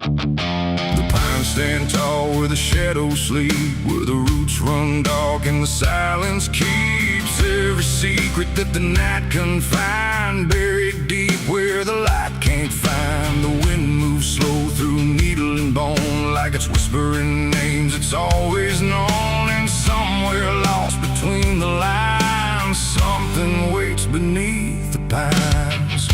The pines stand tall where the shadows sleep, where the roots run dark and the silence keeps every secret that the night can find, buried deep where the light can't find. The wind moves slow through needle and bone, like it's whispering names it's always known. And somewhere lost between the lines, something waits beneath the pines.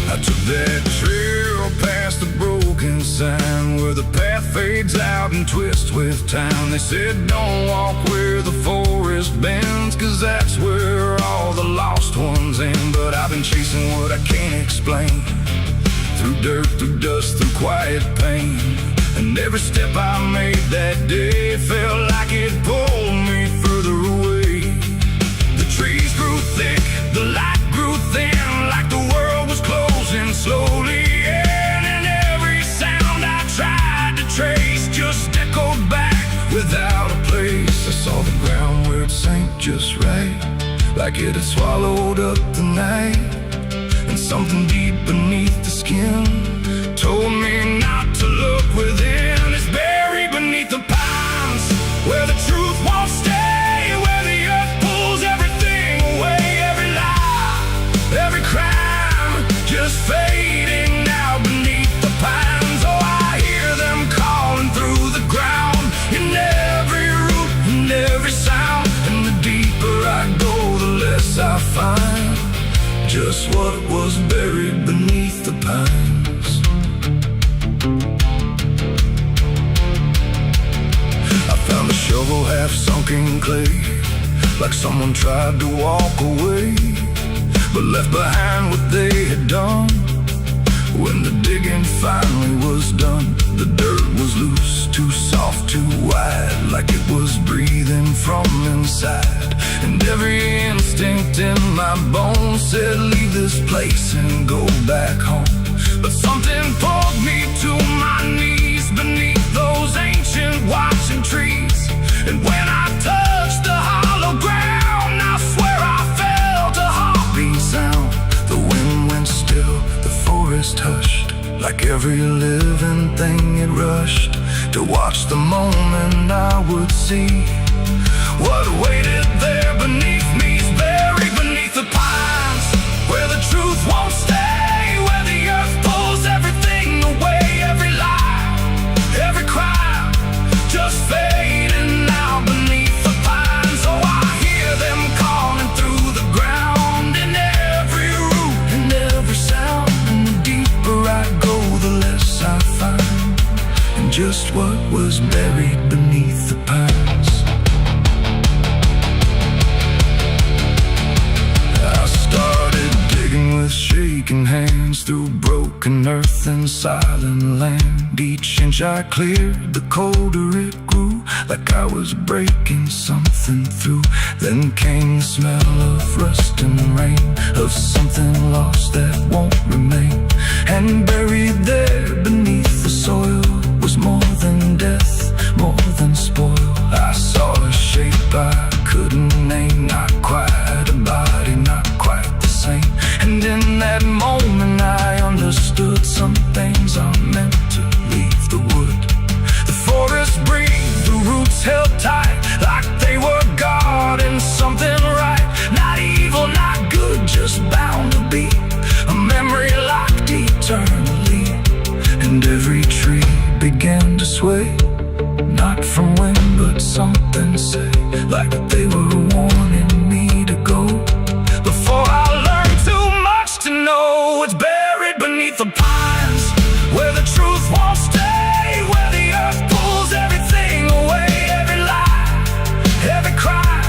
I took that trail past the broken sign, where the path fades out and twists with time. They said don't walk where the forest bends, 'cause that's where all the lost ones end. But I've been chasing what I can't explain, through dirt, through dust, through quiet pain. And every step I made that day felt like it pulled me further away. The trees grew thick, the light grew thin, like the world was closing slowly in. And every sound I tried to trace just echoed back without a place. I saw the ground where it sank just right, like it had swallowed up the night. And something deep beneath the skin told me not to look within. It's buried beneath the pines, where the truth won't stay, where the earth pulls everything away. Every lie, every crime, just fading now beneath the pines. Oh, I hear them calling through the ground, in every root and every sound. And the deeper I go, the less I find just what was buried beneath the pines. I found a shovel half sunk in clay, like someone tried to walk away, but left behind what they had done. When the digging finally was done, the dirt was loose, too soft, too wide, like it was breathing from inside. And every instinct in my bones said leave this place and go back home. But something pulled me to my knees beneath those ancient watching trees. And when I touched the hollow ground, I swear I felt a heartbeat sound. The wind went still, the forest hushed, like every living thing it rushed to watch the moment I would see what waited there beneath me. Is buried beneath the pines, where the truth won't stay, where the earth pulls everything away. Every lie, every crime, just fading now beneath the pines. Oh, I hear them calling through the ground, in every root and every sound. And the deeper I go, the less I find, and just what was buried beneath the pines. Started digging with shaking hands through broken earth and silent land. Each inch I cleared, the colder it grew, like I was breaking something through. Then came the smell of rust and rain, of something lost that won't remain. And buried there beneath the soil was more than death, more than spoil. I saw a shape I couldn't name, not quite a body, not quite the same. And in that moment I understood some things are meant to leave the wood. The forest breathed, the roots held tight, like they were guarding something right. Not evil, not good, just bound to be a memory locked eternally. And every tree began to sway, not from wind but something say, like they were warning me to go before I learned too much to know. It's buried beneath the pines, where the truth won't stay, where the earth pulls everything away. Every lie, every crime,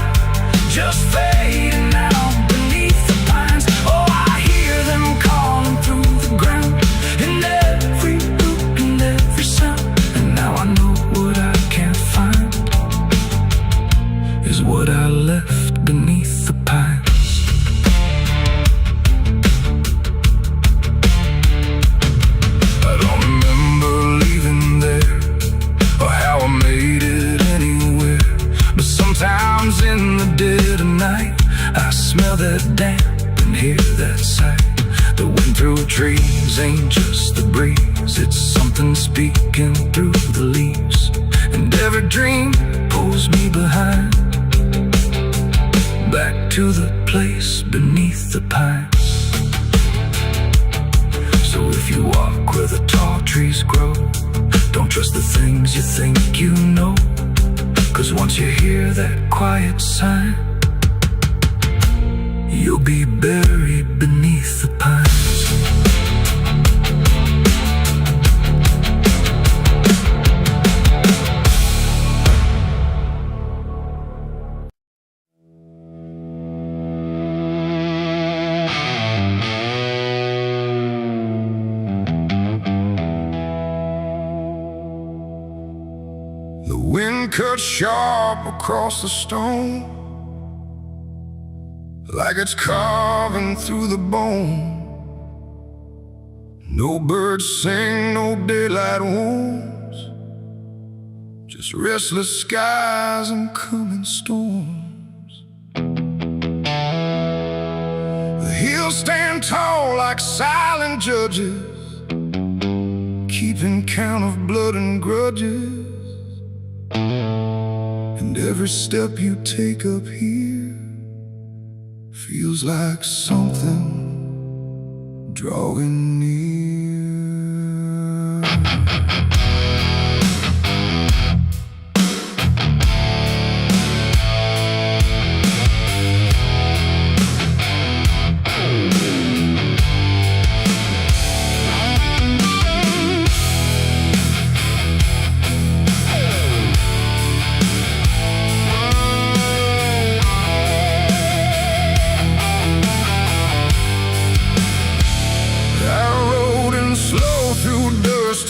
just fading now beneath the pines. Oh, I hear them calling through the ground, in every root and every sound. And now I know what I can't find is what I left beneath the pines. trees ain't just the breeze, it's something speaking through the leaves. And every dream pulls me behind, back to the place beneath the pines. So if you walk where the tall trees grow, don't trust the things you think you know, 'cause once you hear that quiet sign, you'll be buried beneath the pines. The wind cuts sharp across the stone, like it's carving through the bone. No birds sing, no daylight wounds, just restless skies and coming storms. The hills stand tall like silent judges, keeping count of blood and grudges. And every step you take up here feels like something drawing near.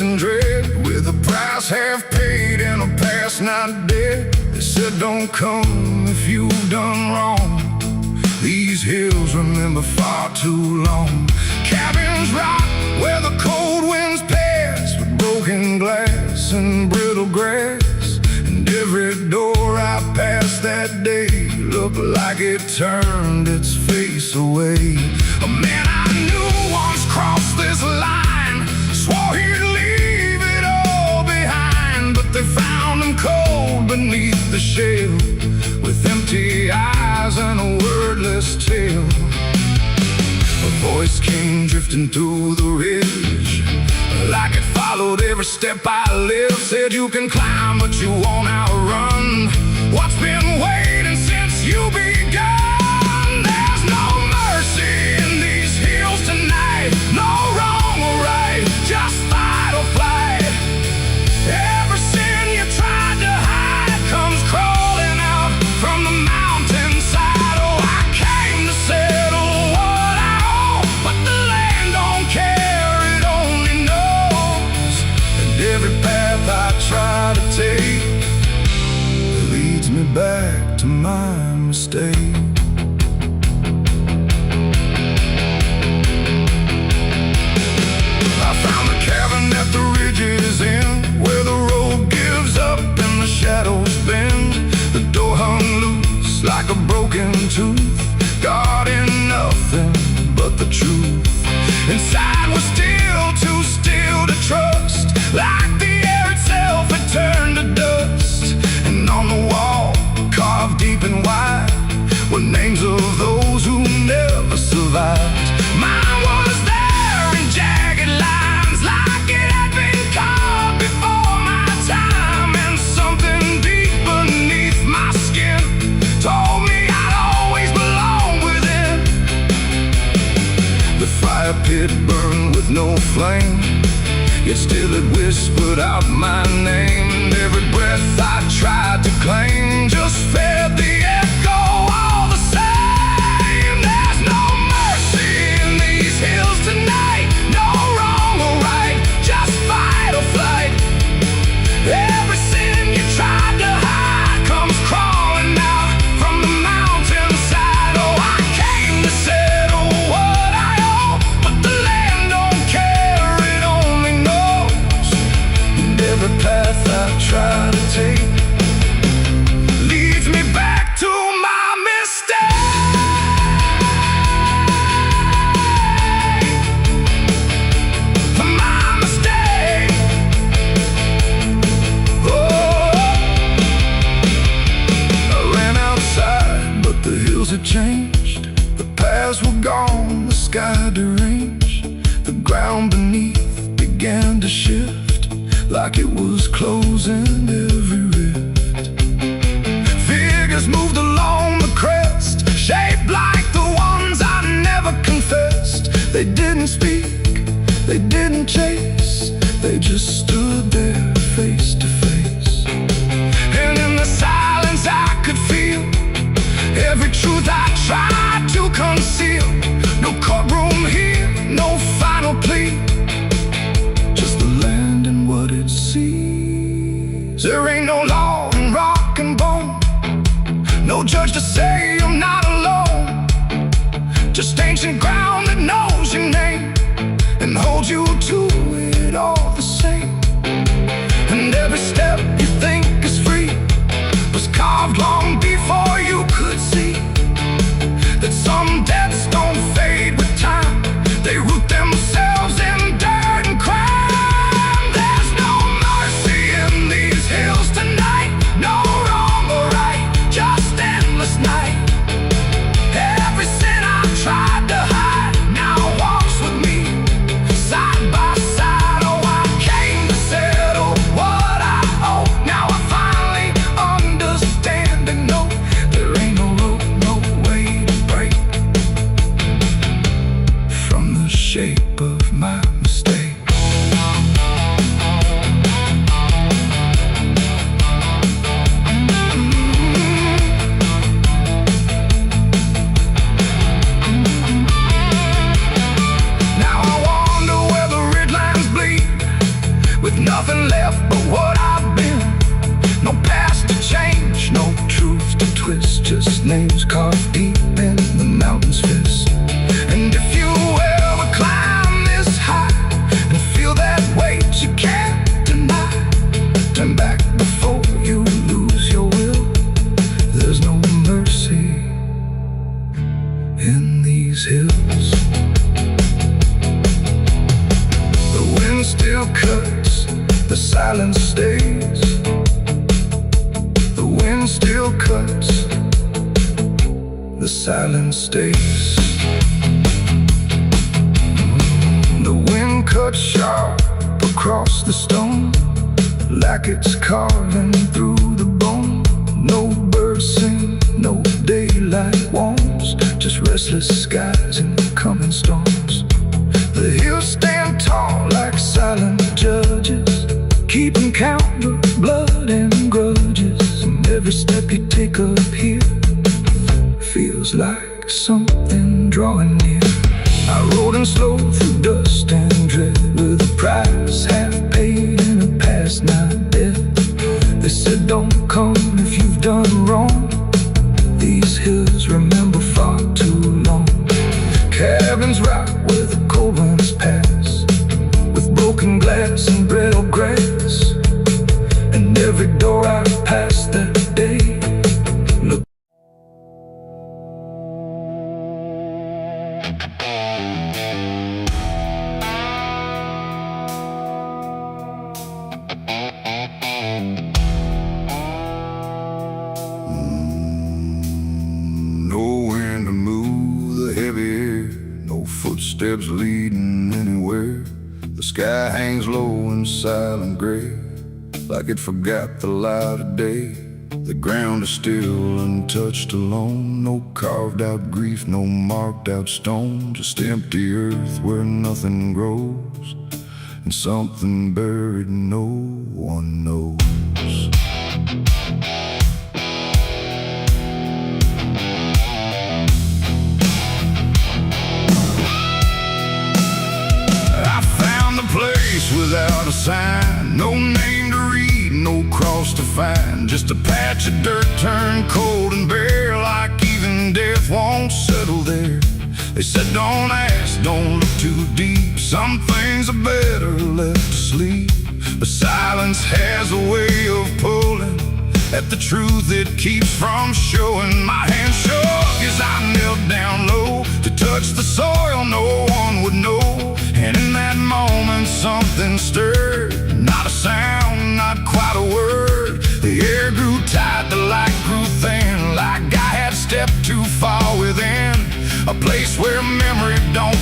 And dread, with a price half paid and a past not dead. They said don't come if you've done wrong. These hills remember far too long. Cabins rock where the cold winds pass, with broken glass and brittle grass. And every door I passed that day looked like it turned its face away. A man I knew once crossed this line, swore he'd leave it all behind, but they found him cold beneath the shell, with empty eyes and a wordless tale. A voice came drifting through the ridge, like it followed every step I lived. Said you can climb but you won't outrun what's been waiting since you begun. There's no mercy in these hills tonight, no wrong or right, just fight or flight. Every sin you tried to hide comes crawling out from the mountainside. Oh, I came to settle what I owe, but the land don't care, it only knows. And every path I try to take leads me back to my mistake. I found the cabin at the ridge's end, where the road gives up and the shadows bend. The door hung loose like a broken tooth, guarding nothing but the truth. Inside was still too still to trust, like the air itself had turned to dust. And on the wall, carved deep and wide, were names of those who never survived. Mine was there in jagged lines, like it had been carved before my time. And something deep beneath my skin told me I'd always belong within. The fire pit burned with no flame, yet still it whispered out my name. And every breath I tried to claim just fed the echo all the same. There's no mercy in these hills tonight, no wrong or right, just fight or flight. Every sin you tried to hide comes crawling out from the mountainside. Oh, I came to settle what I owe, but the land don't care, it only knows. And every path I try to take leads me back to sky deranged. The ground beneath began to shift, like it was closing every rift. Figures moved along the crest, shaped like the ones I never confessed. They didn't speak, they didn't chase, they just stood there face to face. And in the silence I could feel every truth I tried to conceal. No courtroom here, no final plea, just the land and what it sees. There ain't no law in rock and bone, no judge to say I'm not alone. Just ancient ground that knows your name and holds you to it all the same. And every step you think is free was carved long before you could see that some debts don't fade with time, they root themselves in dirt and crime. There's no mercy in these hills tonight, no wrong or right, just endless night. Every sin I've tried to hide now walks with me, side by side. Oh, I came to settle what I owe. Now I finally understand and know there ain't no rope, no way to break from the shape of my mistake. Now I wonder where the red lines bleed, with nothing left but what I've been. No past to change, no truth to twist, just names carved deep in the mountain's fist. And if you ever climb this high and feel that weight you can't deny, turn back before you lose your will. There's no mercy in these hills. The wind still cuts, the silence stays. The wind still cuts, the silence stays. The wind cuts sharp across the stone, like it's carving through the bone. No birds sing, no daylight warms, just restless skies and coming storms. The hills stand tall like silent judges, keeping count of blood and grudges. And every step you take up here feels like something drawing near. I rode in slow through dust and dread, with a price half paid and a past not dead. They said don't come if you've done wrong, these hills remember far too long. Cabins rock where the cold winds pass, with broken glass and brittle grass. And every door I've passed that day look. No wind to move the heavy air, no footsteps leading anywhere. The sky hangs low and silent gray, like it forgot the light of day. The ground is still untouched alone, no carved out grief, no marked out stone, just empty earth where nothing grows, and something buried no one knows. Without a sign, no name to read, no cross to find, just a patch of dirt turned cold and bare, like even death won't settle there. They said don't ask, don't look too deep, some things are better left asleep. But silence has a way of pulling at the truth it keeps from showing. My hand shook as I knelt down low to touch the soil no one would know. And in that moment something stirred, not a sound, not quite a word. The air grew tight, the light grew thin, like I had stepped too far within a place where memory don't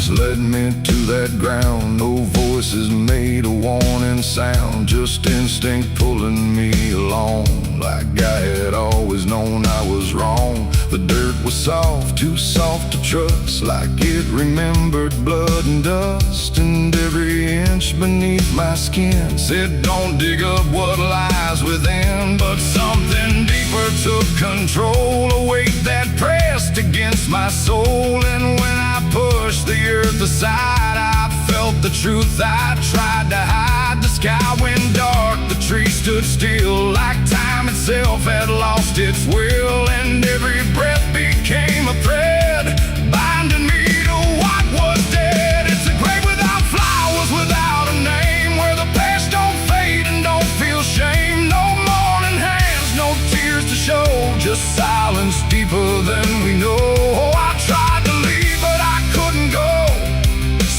silence led me to that ground. No voices made a warning sound, just instinct pulling me along. Like I had always known I was wrong. The dirt was soft, too soft to trust, like it remembered blood and dust. And every inch beneath my skin said, don't dig up what lies within. But something deeper took control, a weight that pressed against my soul. And when I pushed the earth aside, I felt the truth I tried to hide. The sky went dark, the trees stood still, like time itself had lost its will. And every breath became a thread, binding me to what was dead. It's a grave without flowers, without a name, where the past don't fade and don't feel shame. No mourning hands, no tears to show, just silence deeper than we know. Oh, I tried to leave, but I couldn't go.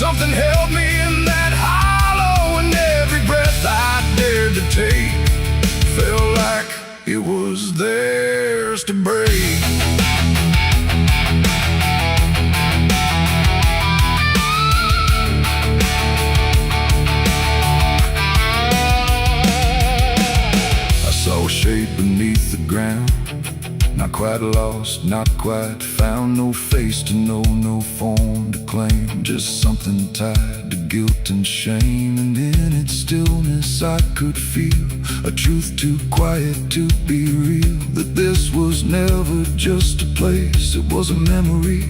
Something held me in that hollow, and every breath I dared to take felt like it was theirs to break. I saw a shape beneath the ground, not quite lost, not quite found. No face to know, no form to claim, just something tied to guilt and shame. And in its stillness I could feel a truth too quiet to be real, that this was never just a place, it was a memory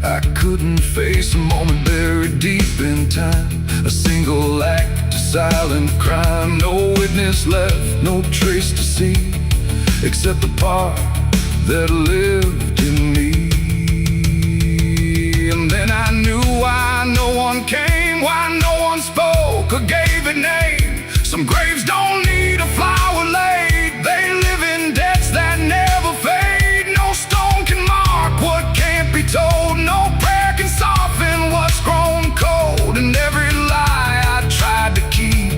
I couldn't face. A moment buried deep in time, a single act of silent crime. No witness left, no trace to see, except the part that lived in me. And then I knew why no one came, why no one spoke or gave it name. Some graves don't need a flower laid, they live in debts that never fade. No stone can mark what can't be told, no prayer can soften what's grown cold. And every lie I tried to keep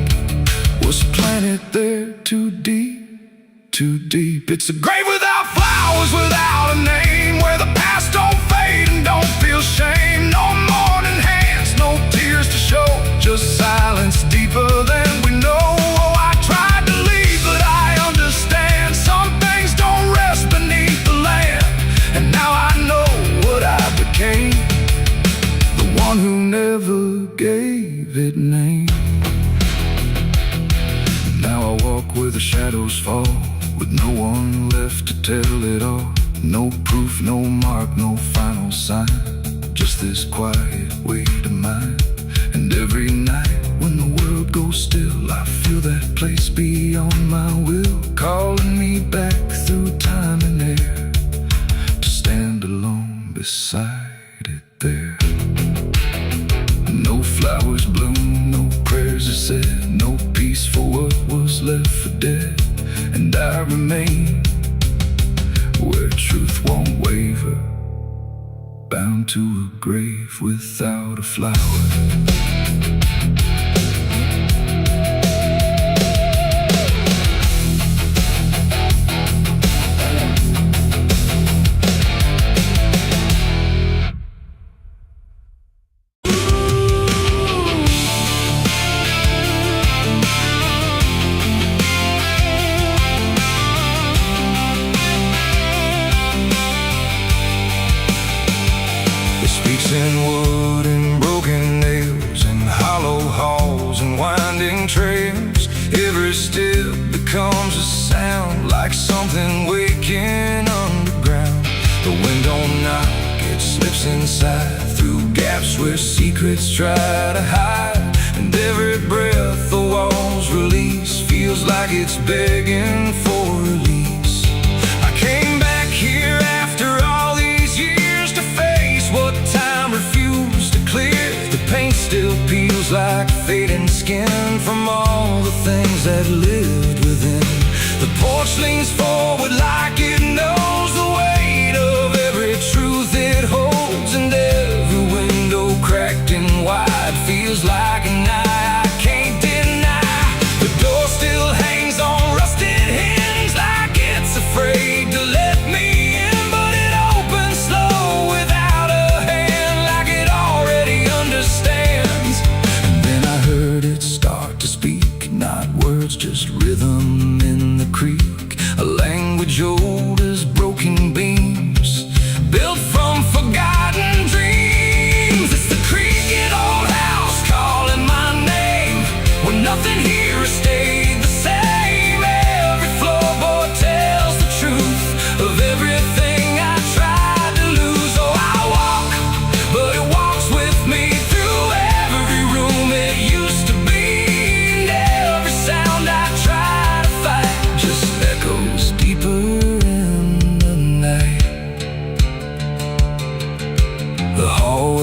was planted there too deep, too deep. It's a grave without flowers, without a name, where the past don't fade and don't feel shame. No mourning hands, no tears to show, just silence deeper than we know. Oh, I tried to leave, but I understand some things don't rest beneath the land. And now I know what I became, the one who never gave it name. Now I walk where the shadows fall, with no one left to tell it all. No proof, no mark, no final sign, just this quiet weight of mine. And every night when the world goes still, I feel that place beyond my will, calling me back through time and air, to stand alone beside it there. No flowers bloom, no prayers are said, no peace for what was left for dead. And I remain where truth won't waver, bound to a grave without a flower. In wood and broken nails, and hollow halls and winding trails, every step becomes a sound, like something waking underground. The wind don't knock, it slips inside, through gaps where secrets try to hide. And every breath the walls release feels like it's begging for release. I came back here after all these years to face what time refused to clear. The paint still peels like fading skin from all the things that lived within. The porch leans forward like it knows the weight of every truth it holds. And every window cracked and wide feels like an eye I can't deny. The door still hangs on rusted hinges, like it's afraid to let me in. But it opens slow without a hand, like it already understands.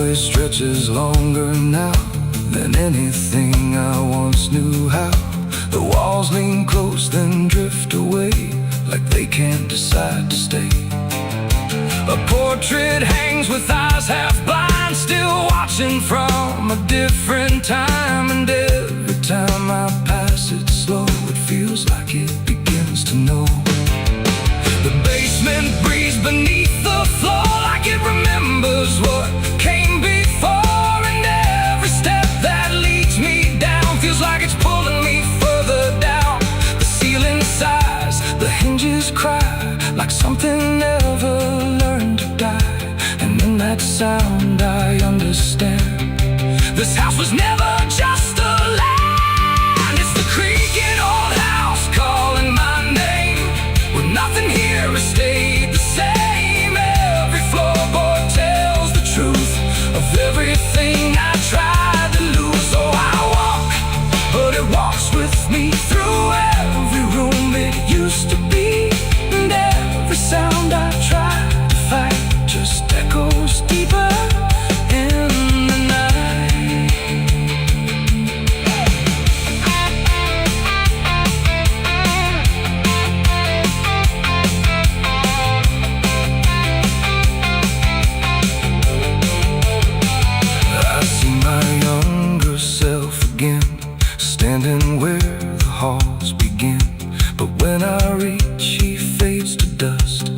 hallway stretches longer now than anything I once knew how. The walls lean close then drift away, like they can't decide to stay. A portrait hangs with eyes half blind, still watching from a different time. And every time I pass it slow, it feels like it begins to know. The basement breathes beneath the floor, like it remembers what came before. And every step that leads me down feels like it's pulling me further down. The ceiling sighs, the hinges cry, like something never learned to die. And in that sound I understand, this house was never just a land. It's the creaking old house calling my name, where nothing here has stayed the same. Every floorboard tells the truth of everything I tried to lose. Oh, I walk, but it walks with me through every room it used to be. And every sound I try to fight just echoes deeper in the night. I see my younger self again, standing where the halls begin. But when I reach, he fades to dust,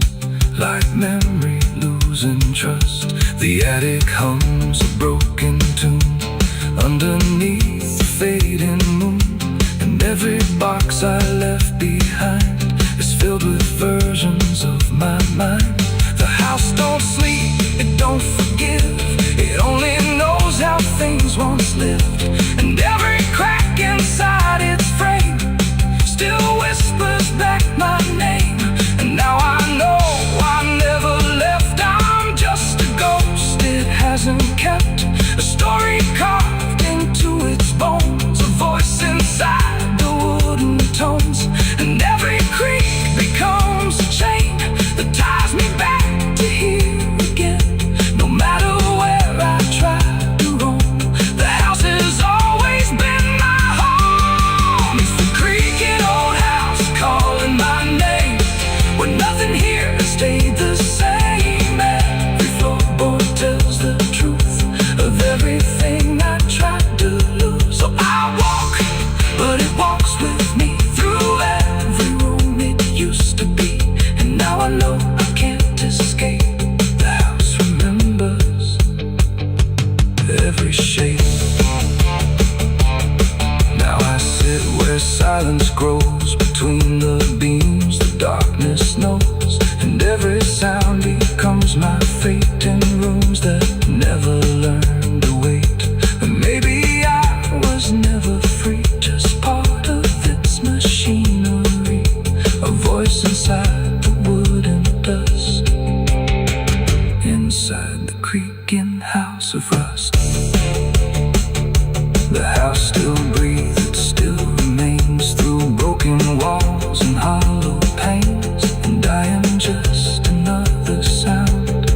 like memory losing trust. The attic hums a broken tune underneath the fading moon. And every box I left behind is filled with versions of my mind. The house don't sleep, it don't forgive, it only knows how things once lived. And every crack inside its frame still whispers back my name. And now I know I never left, I'm just a ghost. It hasn't kept a story carved into its bones, a voice inside the wooden tones. And every creak becomes a chain that ties me back to here again. No matter where I try to roam, the house has always been my home. It's the creaking old house calling my name, where nothing here has stayed the same. Every floorboard tells the truth of everything I tried to lose. So I walk, but it walks with me through every room it used to be. And now I know I can't escape. The house remembers every shape. Now I sit where silence grows between the beams, the darkness knows. And every sound becomes my fate in rooms that never learned to wait. And maybe I was never free, just part of its machinery, a voice inside the wooden dust, inside the creaking house of rust. The house still breathes, it still remains through broken walls and hollow panes. And I am just another sound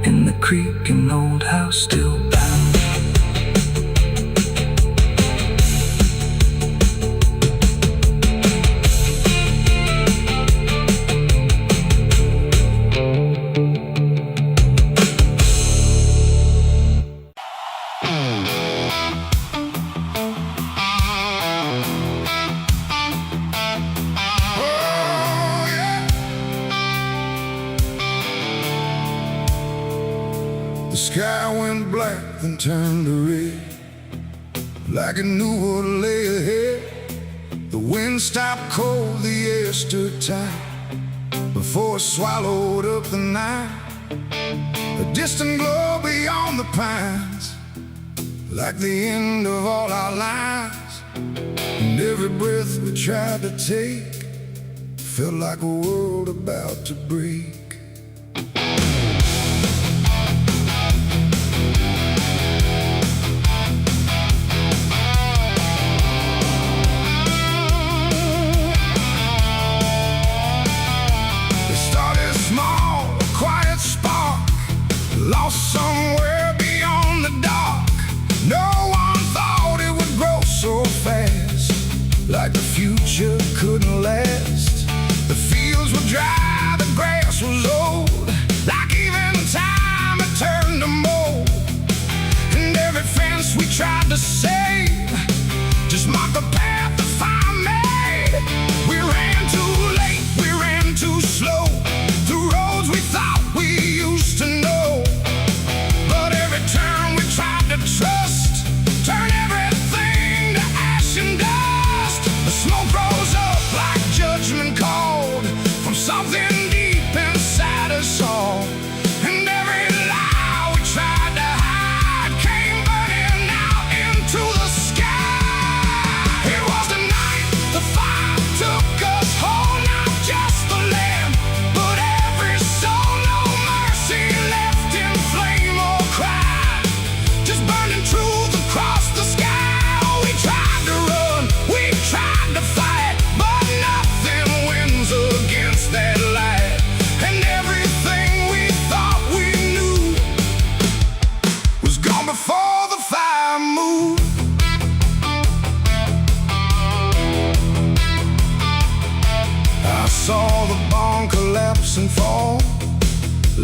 in the creaking old house still bound. The sky went black, then turned to red, like it knew what lay ahead. The wind stopped cold, the air stood tight, before it swallowed up the night. A distant glow beyond the pines, like the end of all our lives. And every breath we tried to take felt like a world about to break. Lost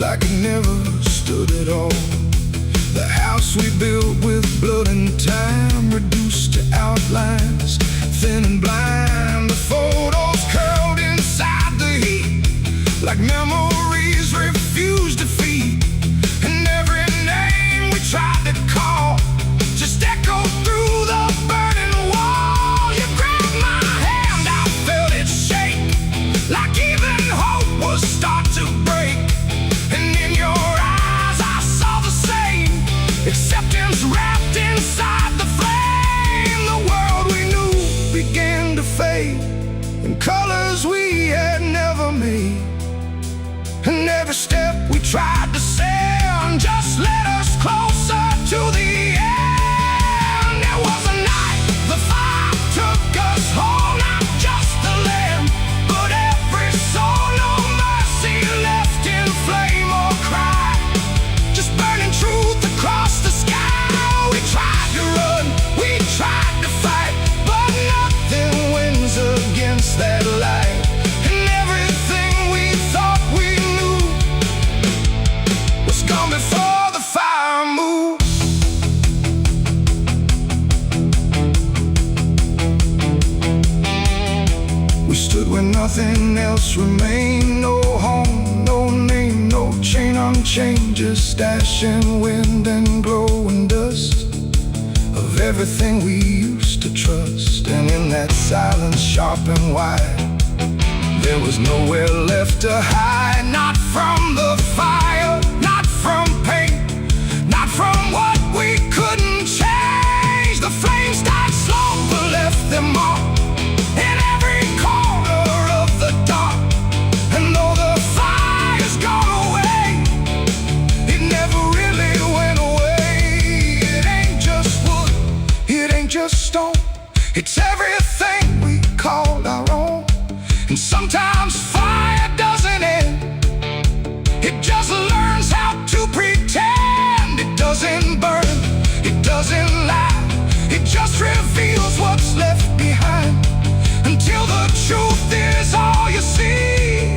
like it never stood at all. The house we built with blood and time, reduced to outlines, thin and blind. The photos curled inside the heat, like memories refused to feed. And every name we tried to call just echoed through the burning wall. You grabbed my hand, I felt it shake, like even hope was start to break. And in your eyes I saw the same, acceptance wrapped inside the flame. The world we knew began to fade in colors we had never made. And every step we tried to send just led us closer to the end. There was a night the fire took us home, not just the land, but every soul. No mercy left in flame or cry, just burning truth across the sky. We tried to run, we tried to fight, but nothing wins against that light. And everything we thought we knew was gone before the fire moved. We stood where nothing else remained. No home, no name, no chain unchained, just ash and wind and glowing dust of everything we used to trust. And in that silence, sharp and wide, there was nowhere left to hide. Not from the fire, not from pain, not from what we couldn't change. The flames died slow but left them all in every corner of the dark. And though the fire's gone away, it never really went away. It ain't just wood, it ain't just stone, it's everything we called our own. And sometimes fire doesn't end, it just learns how to pretend. It doesn't burn, it doesn't lie, it just reveals what's left behind, until the truth is all you see,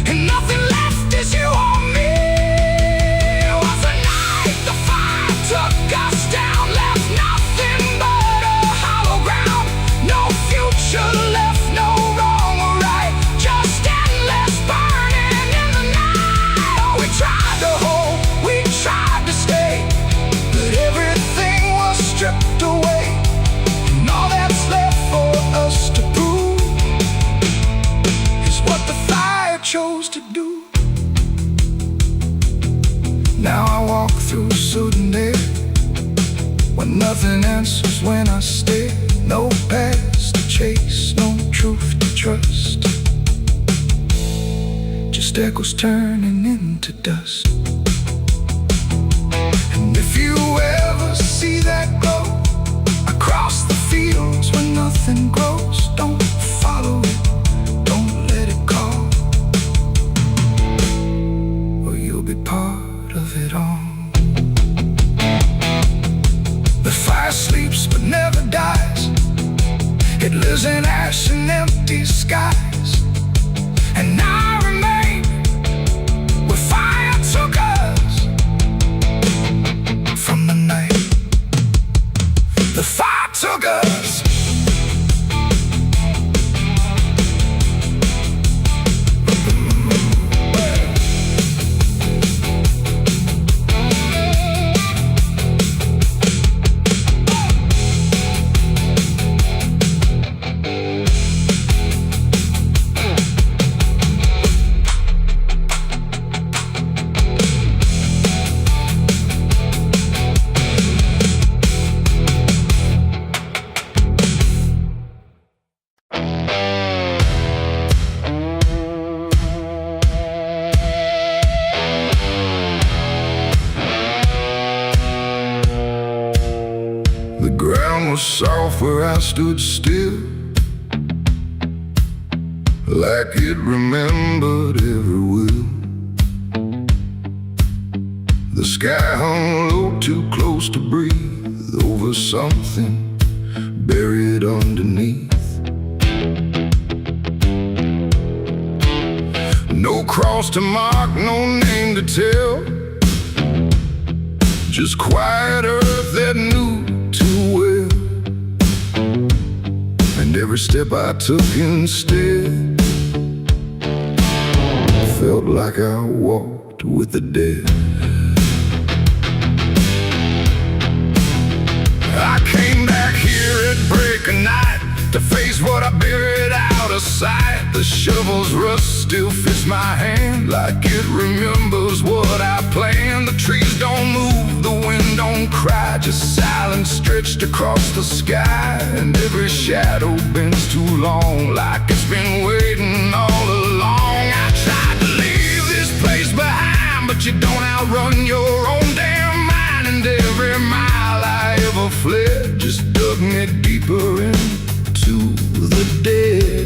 and nothing left is you or me. It was a night the fire took us down, left nothing but a hollow ground. No future left, no wrong or right, just endless burning in the night. Oh, we tried to hold, we tried to stay, but everything was stripped away. And all that's left for us to prove is what the fire chose to do. Now I walk through sudden air, when nothing answers when I stare. No past to chase, no truth to trust, just echoes turning into dust. And if you ever see that glow across the fields where nothing grows, don't follow it, don't let it call, or you'll be part of it all. The fire sleeps but never dies, it lives in ash and empty skies. And I remain where fire took us from the night the fire took us. Soft where I stood still, like it remembered every will. The sky hung low, too close to breathe, over something buried underneath. No cross to mark, no name to tell. Just quiet earth that knew too well. And every step I took instead felt like I walked with the dead. I came back here at break of night to face what I buried out of sight. The shovel's rust still fits my hand like it remembers what I planned. The trees don't move, the wind don't cry, just silence stretched across the sky. And every shadow bends too long, like it's been waiting all along. I tried to leave this place behind, but you don't outrun your own damn mind. And every mile I ever fled just dug me deeper into the dead.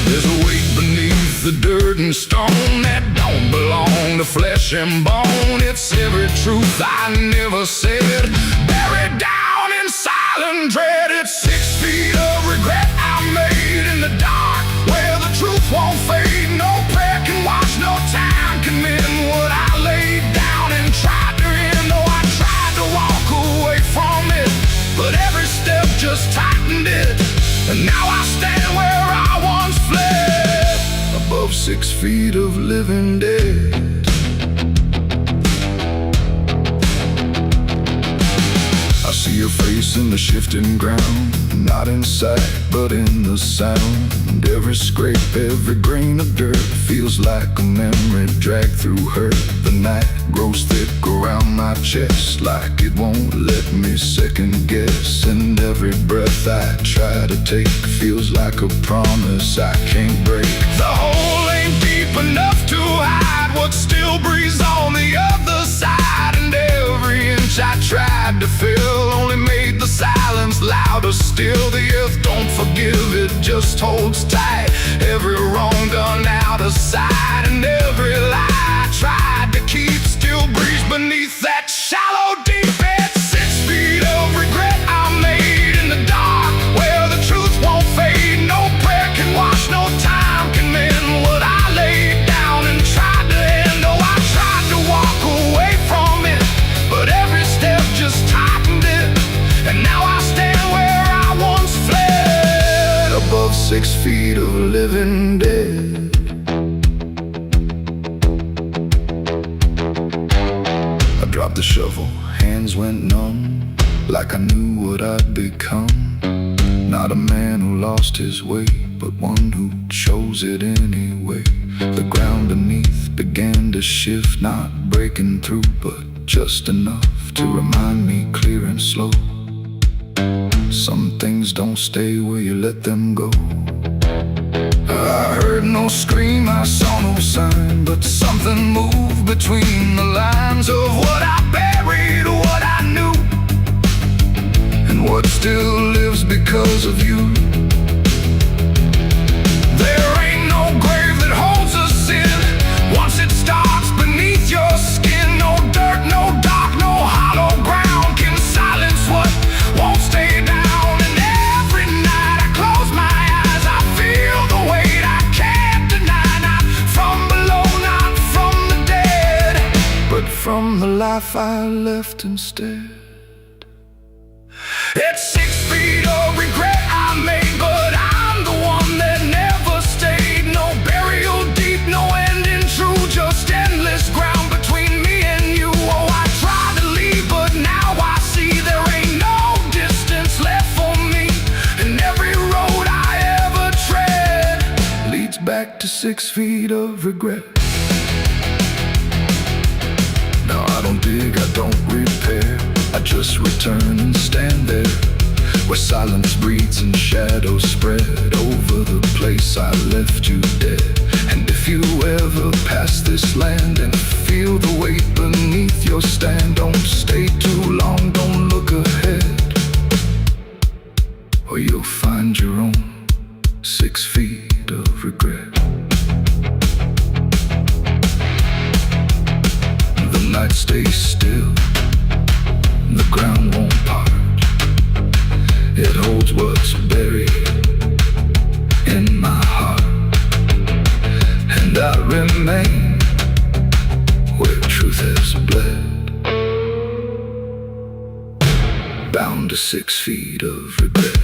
There's a weight beneath the dirt and stone that don't belong to flesh and bone. It's every truth I never said, buried down in silent dread. It's 6 feet of regret I made in the dark, where the truth won't fade. No prayer can wash, no time can mend what I laid down and tried to end. Though I tried to walk away from it, but every step just tightened it. And now I stand where I once fled, above 6 feet of living dead. I see your face in the shifting ground, not in sight but in the sound. Every scrape, every grain of dirt feels like a memory dragged through hurt. The night grows thick around my chest, like it won't let me second guess. And every breath I try to take feels like a promise I can't break. The hole ain't deep enough to hide what still breathes on the other side. And every inch I tried to fill only made the silence louder still. The earth don't forgive, it just holds tight. Every wrong done out of sight, and every lie I tried to keep still breathes beneath that shallow deep end. 6 feet of regret I made in the dark, where the truth won't fade. No prayer can wash, no time can mend what I laid down and tried to end. Oh, I tried to walk away from it, but every step just tightened it. And now I stand where I once fled, above 6 feet of living dead. I dropped the shovel, hands went numb, like I knew what I'd become. Not a man who lost his way, but one who chose it anyway. The ground beneath began to shift, not breaking through, but just enough to remind me clear and slow. Some things don't stay where you let them go. I heard no scream, I saw no sign, but something moved between the lines of what I buried, what I knew, and what still lives because of you. There ain't no grave that holds us in once it starts beneath your skin. No dirt, no dark, no hollow ground can silence what won't stay down. And every night I close my eyes, I feel the weight I can't deny. Not from below, not from the dead, but from the life I left instead. It's 6 feet of regret I made, but I'm the one that never stayed. No burial deep, no ending true, just endless ground between me and you. Oh, I tried to leave, but now I see there ain't no distance left for me. And every road I ever tread leads back to 6 feet of regret. Now I don't dig, I don't repair, I just return and stand there, where silence breathes and shadows spread over the place I left you dead. And if you ever pass this land and feel the weight beneath your stand, don't stay too long, don't look ahead, or you'll find your own 6 feet of regret. The night stays still, the ground won't part. It holds what's buried in my heart. to 6 feet of regret.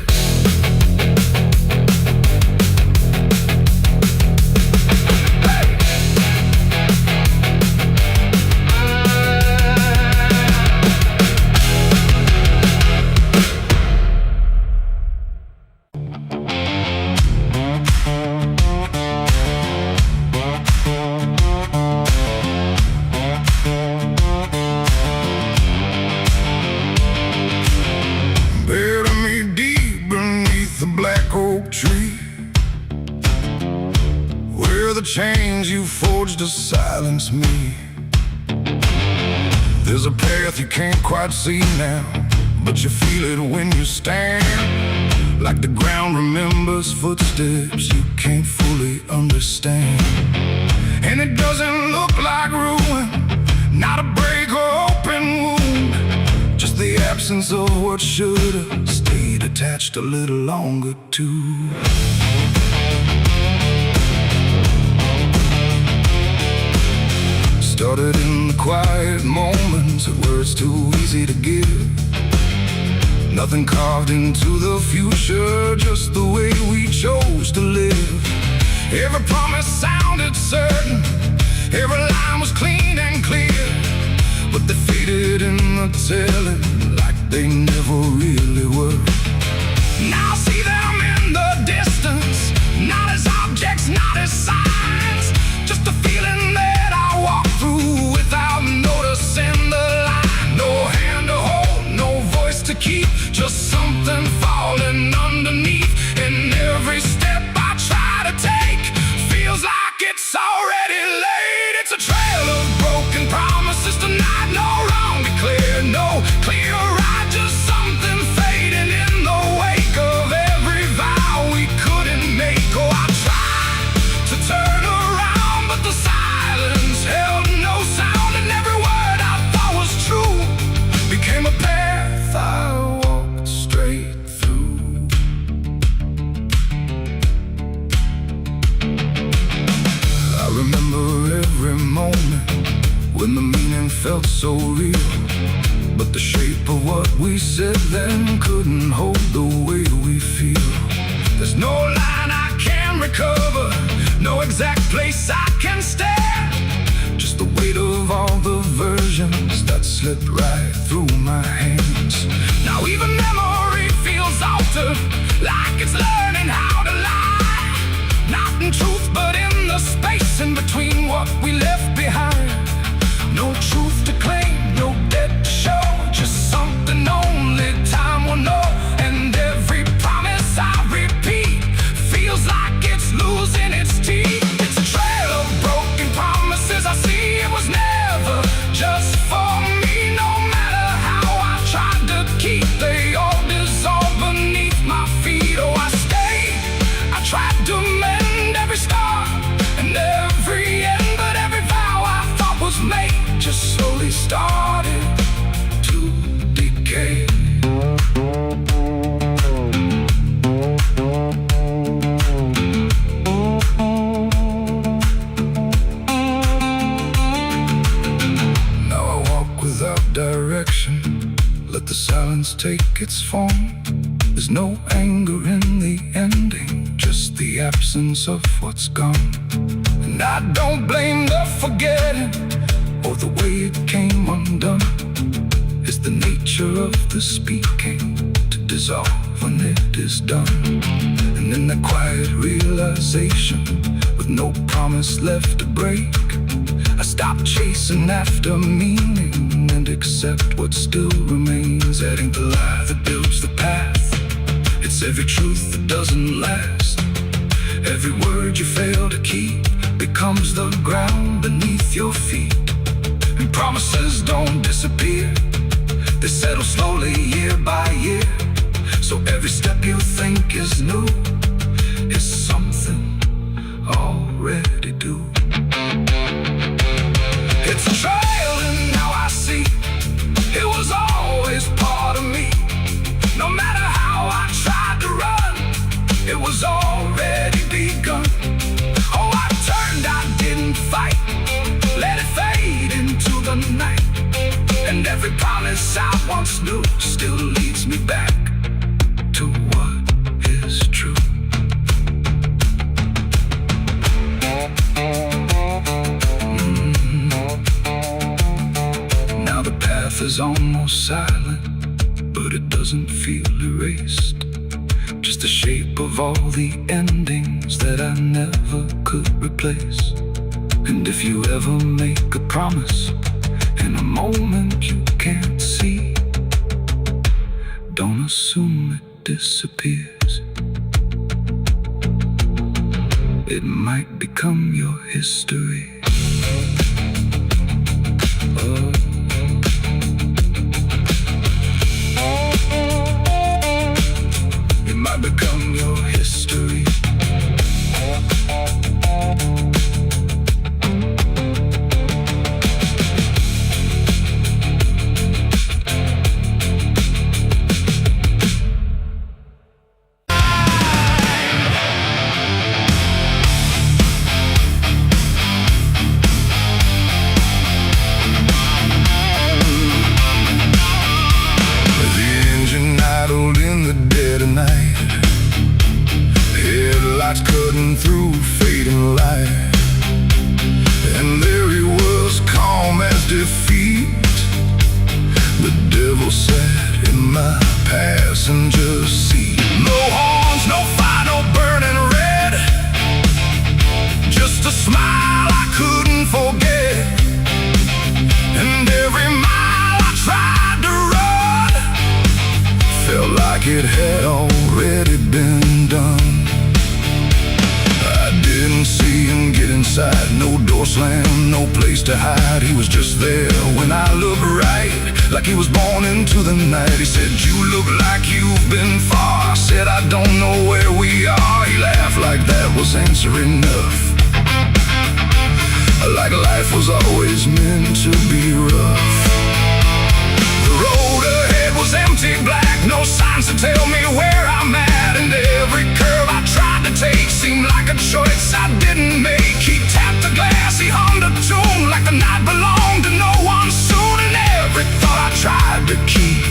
Tree where the chains you forged to silence me. There's a path you can't quite see now, but you feel it when you stand. Like the ground remembers footsteps you can't fully understand. And it doesn't look like ruin, not a break or open wound, just the absence of what should've stayed attached a little longer too. Started in the quiet moments where it's too easy to give. Nothing carved into the future, just the way we chose to live. Every promise sounded certain, every line was clean and clear, but they faded in the telling like they never really were. Now I see them in the distance, not as objects, not as signs, just a feeling that I walk through without noticing the line. No hand to hold, no voice to keep, just something falling underneath. And every step I try to take feels like it's already late. It's a trail of broken promises tonight, no wrong declared, no clear right, just something fading in the wake of every vow we couldn't make. Oh, I tried to turn around, but the silence held no sound, and every word I thought was true became a path I walked straight through. I remember every moment when the meaning felt so real, but the shape of what we said then couldn't hold the way we feel. There's no line I can recover, no exact place I can stand, just the weight of all the versions that slipped right through my hands. Now even memory feels altered, like it's learning how to lie, not in truth but in the space in between what we left behind. No truth to claim, no debt to show, just something only time will know. And every promise I repeat feels like it's losing its teeth. It's a trail of broken promises I see. It was never just for me, no matter how I tried to keep, they all dissolve beneath my feet. Oh, I stayed, I tried to mend every scar and every end, but every vow I thought was made just slowly started to decay. Now I walk without direction, let the silence take its form. There's no anger in the ending, just the absence of what's gone. And I don't blame the forgetting or the way it came undone. It's the nature of the speaking to dissolve when it is done. And in the quiet realization, with no promise left to break, I stop chasing after meaning and accept what still remains. Adding the lie that builds the path, it's every truth that doesn't last. Every word you fail to keep becomes the ground beneath your feet. And promises don't disappear, they settle slowly year by year. So every step you think is new is something already due. It's a trail and now I see it was always part of me. No matter how I tried to run, it was already begun. Oh, I turned, I didn't fight, let it fade into the night. And every Every promise I once knew still leads me back to what is true. Now the path is almost silent, but it doesn't feel erased. Just the shape of all the endings that I never could replace. And if you ever make a promise in a moment you can't see, don't assume it disappears. It might become your history. Oh. It might become your history. Headlights cutting through fading light, and there he was, calm as defeat. The devil sat in my passenger seat. No horns, no fire, no burning red, just a smile I couldn't forget. And every mile I tried to run felt like it had already been done. I didn't see him get inside, no door slam, no place to hide. He was just there when I looked right, like he was born into the night. He said, "You look like you've been far." I said, "I don't know where we are." He laughed like that was answer enough, like life was always meant to be rough. The road ahead was empty, black, no signs to tell me where I'm at. And every curve I tried to take seemed like a choice I didn't make. He tapped the glass, he hummed a tune like the night belonged to no one soon. And every thought I tried to keep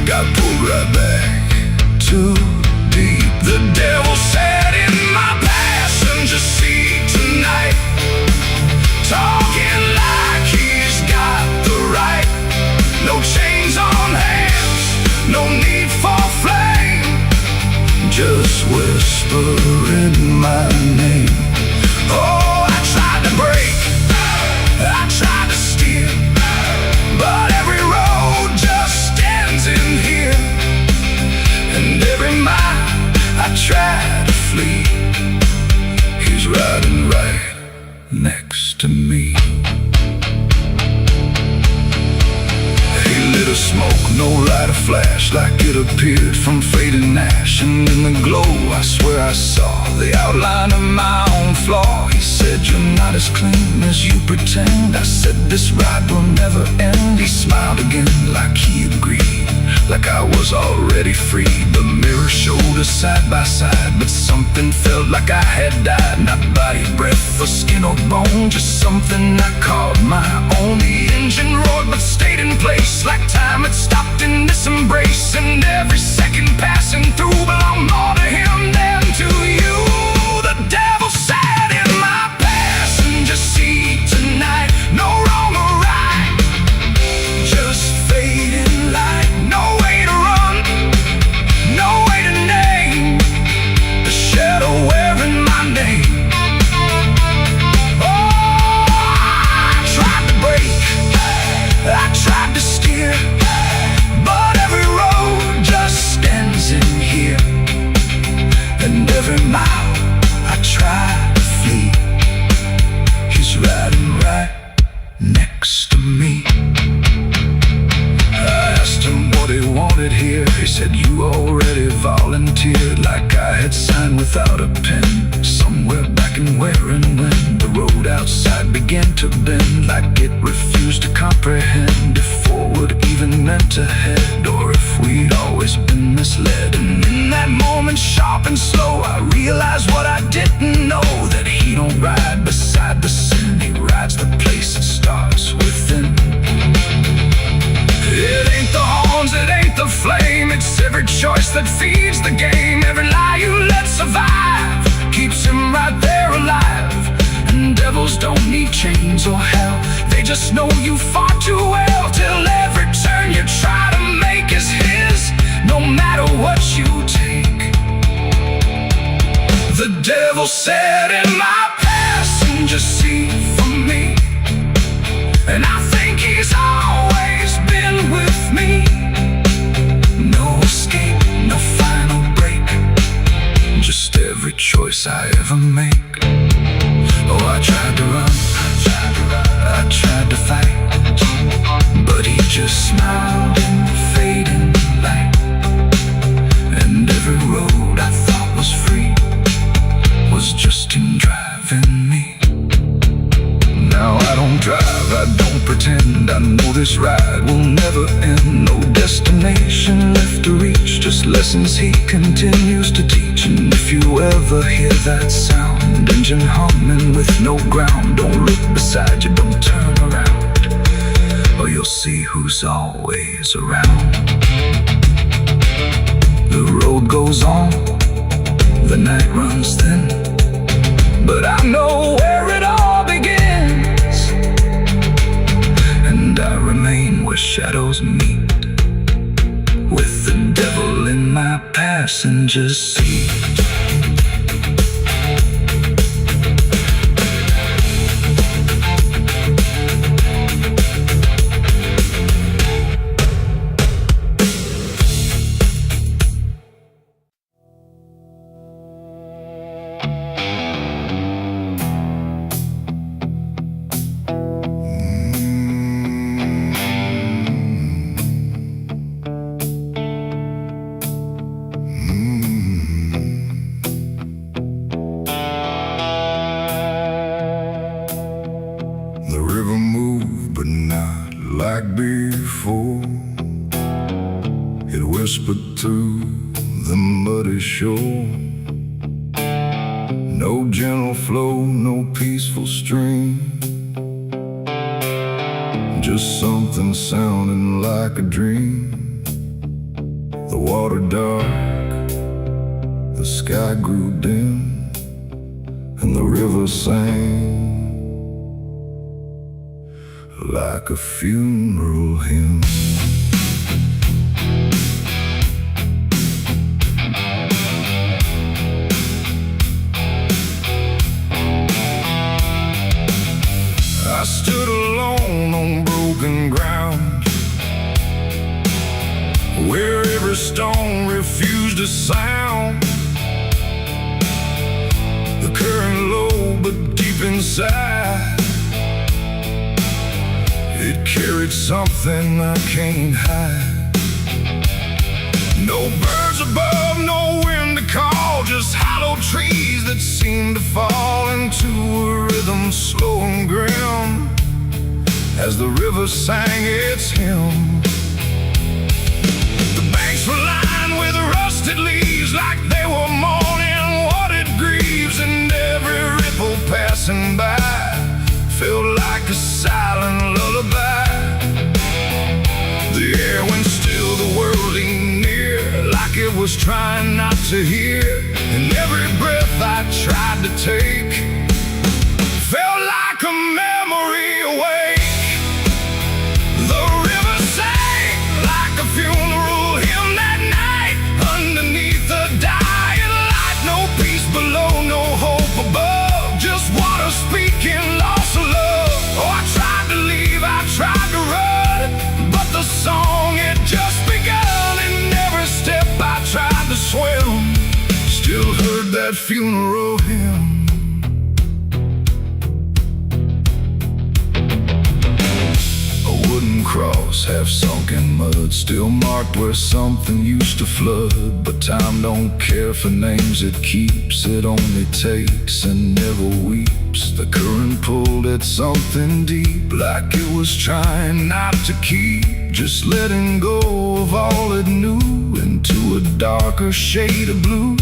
got pulled right back too deep. The devil sat in my passenger seat tonight, talking like he's got the right. No chains on hands, no need for flame, just whispering my name. Oh, I tried to break, I tried to steer, but every road just ends in here. And every mile I tried to flee, he's riding right next to me. He lit a smoke, no light, a flash, like it appeared from fading ash. And in the glow I swear I saw the outline of my own flaw. He said, "You're not as clean as you pretend." I said, "This ride will never end." He smiled again like he agreed, like I was already free. The mirror showed us side by side, but something felt like I had died. Not body, breath, or skin or bone, just something I called my own. The engine roared but stayed in place, like time had stopped in this embrace. And every second passing through belonged more to him than to you. The devil sat in my passenger seat tonight, no wrong or right, just fading light. No way to run, no way to name the shadow wearing my name. Oh, I tried to break, I tried to steer, but every road just ends in here. And every mile I tried to flee, he's riding right next to me. I asked him what he wanted here. He said, "You already volunteered," like I had signed without a pen. Somewhere back in where and when the road outside began to bend, like it refused to comprehend if forward even meant ahead, or if we'd always been misled. And in that moment, sharp and slow, I realized what I didn't know, that he don't ride beside the sin, he rides the place that starts within. that feeds the game. Every lie you let survive keeps him right there alive. And devils don't need chains or hell, they just know you far too well. Till every turn you try to make is his, no matter what you take. The devil sat in my passenger seat for me, and I think he's always been with me. No escape, no final break, just every choice I ever make. Oh, I tried to run, I tried to fight, but he just smiled in the fading light. And every road I thought was free was just him driving me. Now I don't drive, I don't pretend, I know this ride will never end. No destination left to reach, just lessons he continues to teach. And if you ever hear that sound, engine humming with no ground, don't look beside you, don't turn around, or you'll see who's always around. The road goes on, the night runs thin, but I know where it all begins, and I remain where shadows meet, with the devil in my passenger seat. Like before, it whispered through the muddy shore. No gentle flow, no peaceful stream, just something sounding like a dream. The water dark, the sky grew dim, and the river sang like a funeral hymn. I stood alone on broken ground, where every stone refused a sound. The current low but deep inside, it carried something I can't hide. No birds above, no wind to call, just hollow trees that seem to fall into a rhythm slow and grim, as the river sang its hymn. The banks were lined with rusted leaves, like they were mourning what it grieves, and every ripple passing by felt like a silent lullaby. The air went still, the world leaned near, like it was trying not to hear. And every breath I tried to take felt like a memory awake. The river sang like a funeral hymn that night, underneath the dying light. No peace below, no hope above, just water speaking loss of love. Oh, I tried to leave, I tried to run, but the song had just begun. And every step I tried to swim still heard that funeral hymn. A wooden cross, half sunk in mud, still marked where something used to flood. But time don't care for names it keeps, it only takes and never weeps. The current pulled at something deep, like it was trying not to keep, just letting go of all it knew into a darker shade of blue.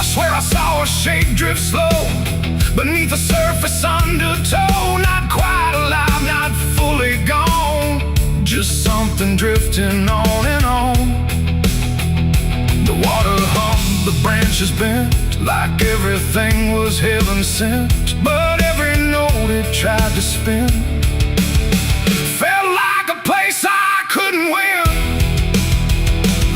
I swear I saw a shape drift slow beneath the surface undertow, not quite alive, not fully gone, just something drifting on and on. branches bent like everything was heaven sent. But every note it tried to spin felt like a place I couldn't win.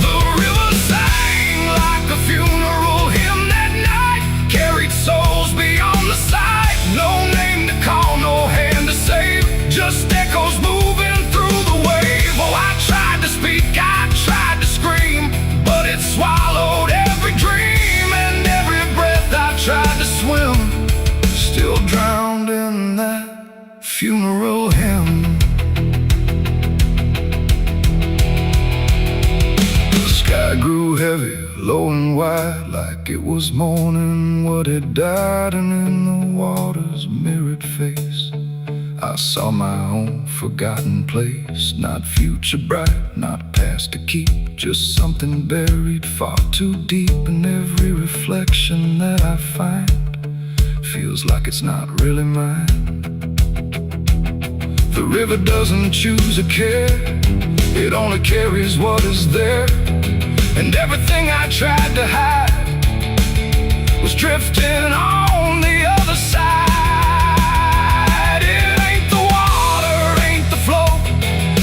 The river sang like a funeral hymn that night, carried souls beyond the sight. No name to call, no hand to save, just echoes moving through the wave. Oh, I tried to speak, I tried to scream, but it swallowed every dream. And every breath I tried to swim, still drowned in that funeral hymn. The sky grew heavy, low and wide, like it was mourning what had died. And in the water's mirrored face, I saw my own forgotten place. Not future bright, not past to keep, just something buried far too deep. And every reflection that I find feels like it's not really mine. The river doesn't choose a care, it only carries what is there. And everything I tried to hide was drifting on the other side. It ain't the water, ain't the flow,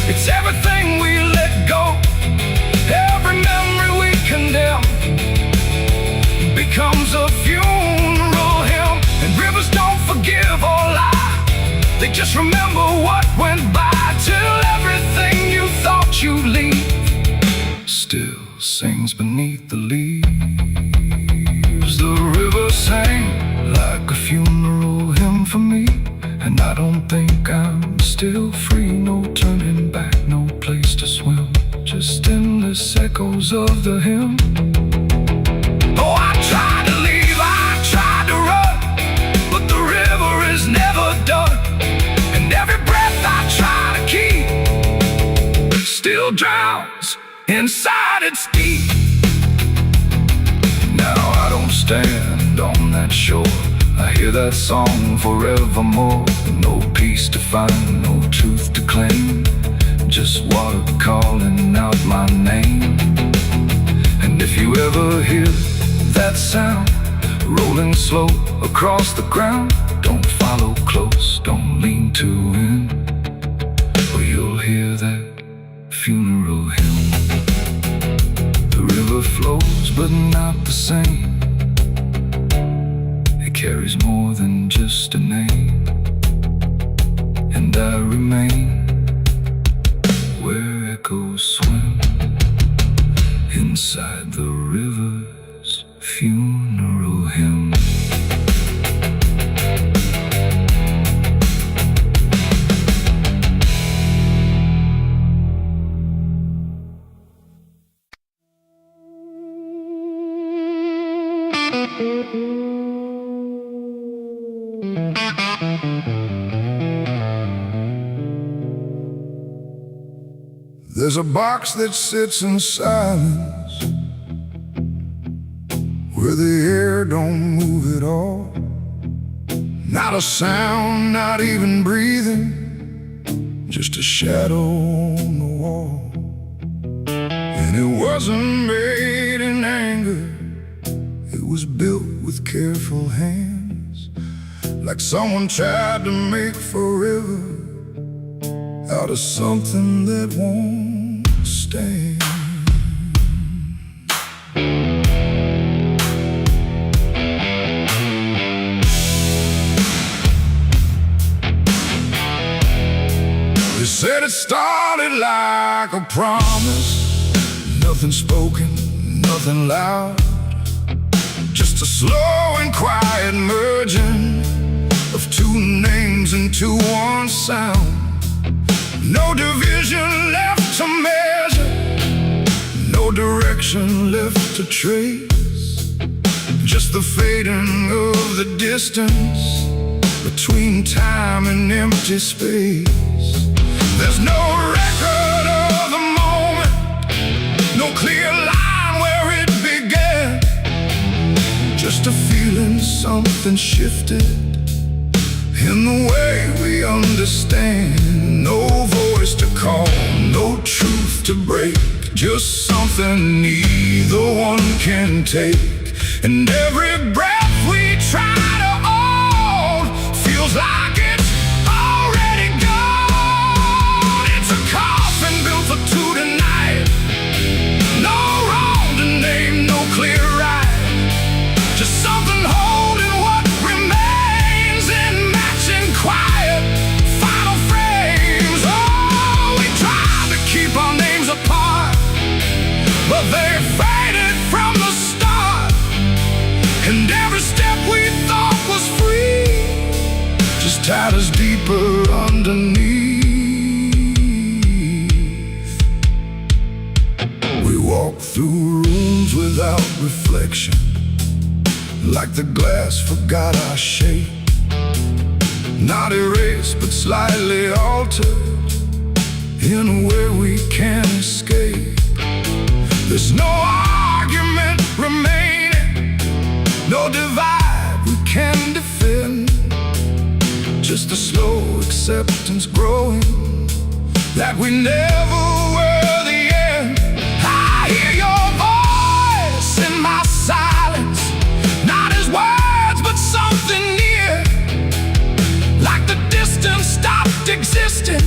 it's everything we let go. Every memory we condemn becomes a funeral hymn. And rivers don't forgive or lie, they just remember what went by, till everything you thought you'd leave still sings beneath the leaves. The river sang like a funeral hymn for me, and I don't think I'm still free. No turning back, no place to swim, just endless echoes of the hymn. Oh, I tried to leave, I tried to run, but the river is never done. And every breath I try to keep still drowns inside its deep. Now I don't stand on that shore, I hear that song forevermore. No peace to find, no truth to claim, just water calling out my name. And if you ever hear that sound rolling slow across the ground, don't follow close, don't lean too in, or you'll hear that funeral hymn. The river flows but not the same, it carries more than just a name. And I remain where echoes swim, inside the river's funeral hymn. There's a box that sits in silence, where the air don't move at all. Not a sound, not even breathing, just a shadow on the wall. And it wasn't made in anger, it was built with careful hands, like someone tried to make forever out of something that won't stand. They said it started like a promise, nothing spoken, nothing loud, just a slow and quiet merging of two names into one sound. No division left to measure, no direction left to trace, just the fading of the distance between time and empty space. There's no record of the moment, no clear line where it began, just a feeling something shifted in the way we understand. No voice to call, no truth to break, just something neither one can take. And every breath we try to hold feels like it's already gone. It's a coffin built for two tonight. No wrong to name, no clear right. Just something holding what remains in matching quiet final frames. Oh, we tried to keep our names apart, but they faded from the start. And every step we thought was free just tied us deeper underneath. We walk through rooms without reflection, like the glass forgot our shape. Not erased, but slightly altered in a way we can't escape. There's no argument remaining, no divide we can defend. Just a slow acceptance growing that we never were the end. I hear your voice in my silence, not as words but something near, like the distance stopped existing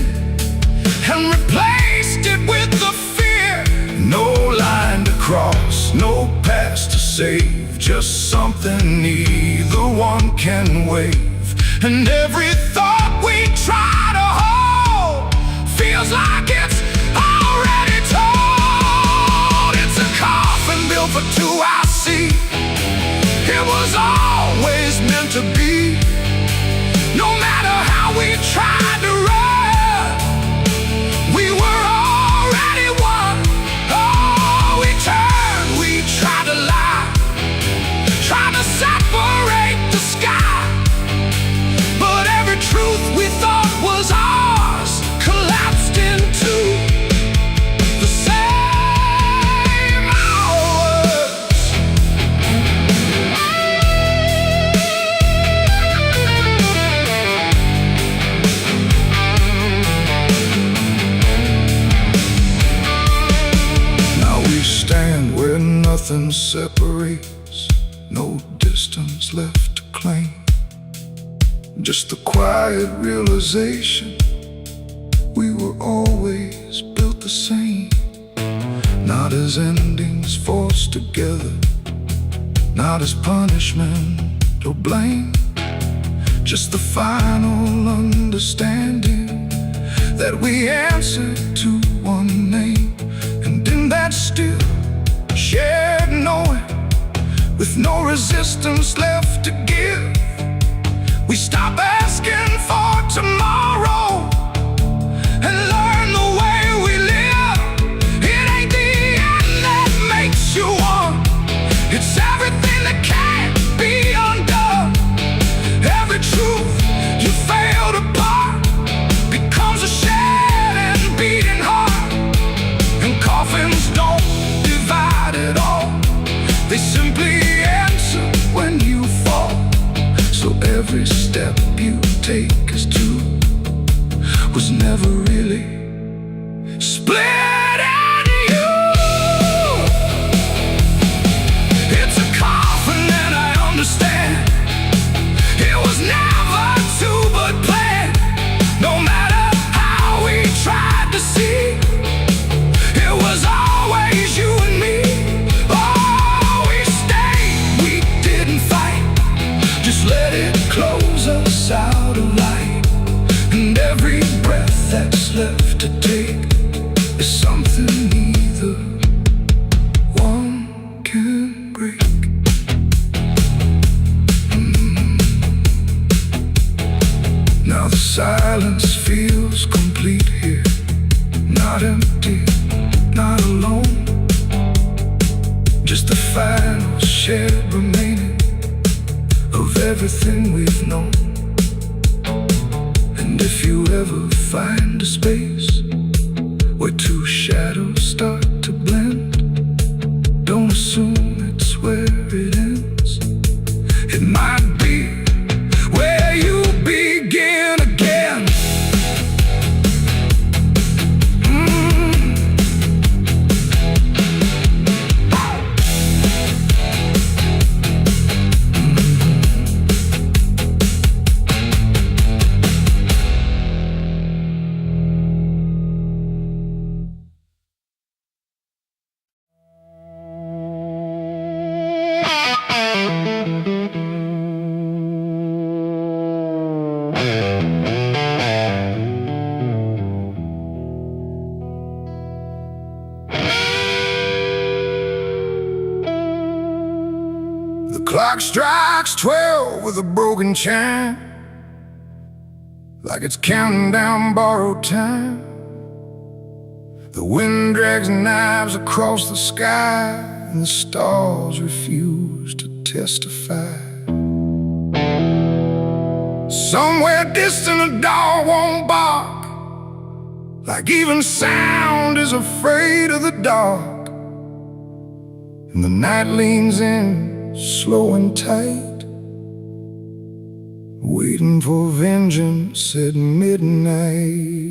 and replaced it with the fear. No line to cross, no past to save, just something neither one can wave. And every thought we try to hold feels like it's already told. It's a coffin built for two, I see. It was always meant to be. No matter how we tried to run, we were already one. Oh, we turned, we tried to lie, trying to separate the sky. But every truth we thought was ours collapsed into the same hours. Now we stand where nothing separates, no distance left to claim. Just the quiet realization we were always built the same. Not as endings forced together, not as punishment or blame. Just the final understanding that we answered to one name. And in that still shared knowing, with no resistance left to give, we stop asking for tomorrow and learn the way we live. It ain't the end that makes you one, it's everything that can't be undone. Every truth you failed apart becomes a shed and beating heart. And coffins don't divide at all, they simply answer when you fall. So every step you take as two was never really split into you. It's a coffin and I understand it was never two but planned. No matter how we tried to see, it was always you and me. Oh, we stayed, we didn't fight, just let it close us out of light. And every breath that's left to take is something neither one can break. Now the silence feels complete here, not empty, not alone. Just the final shared remaining of everything we've known. And if you ever find a space where two shadows start to blend, don't assume it's where it ends. It might be where you begin again. clock strikes 12 with a broken chime, like it's counting down borrowed time. The wind drags knives across the sky, and the stars refuse to testify. Somewhere distant a dog won't bark, like even sound is afraid of the dark. And the night leans in, slow and tight, waiting for vengeance at midnight.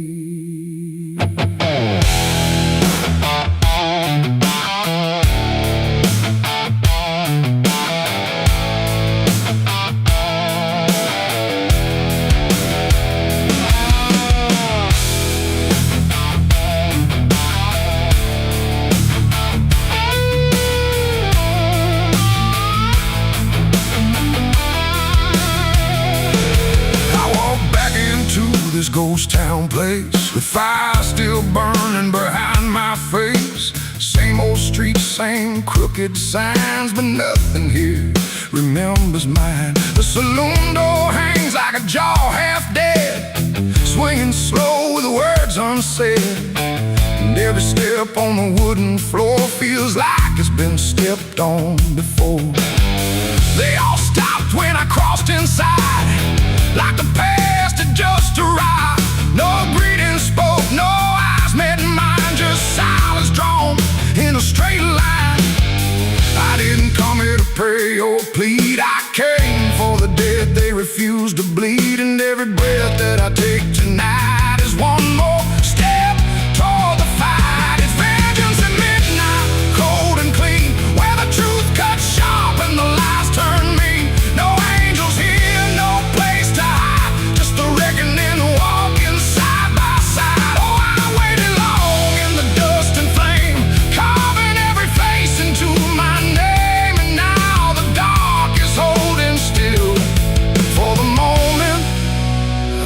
This ghost town place, with fire still burning behind my face. Same old streets, same crooked signs, but nothing here remembers mine. The saloon door hangs like a jaw half dead, swinging slow with words unsaid. And every step on the wooden floor feels like it's been stepped on before. They all stopped when I crossed inside, like the past had just arrived. No greeting spoke, no eyes met mine, just silence drawn in a straight line. I didn't come here to pray or plead, I came for the dead they refuse to bleed. And every breath that I take tonight is one more step toward the fight. It's vengeance at midnight, cold and clean, where the truth cuts sharp and the lies turn mean. No angels here, no place to hide, just the reckoning walking side by side. Oh, I waited long in the dust and flame, carving every face into my name. And now the dark is holding still for the moment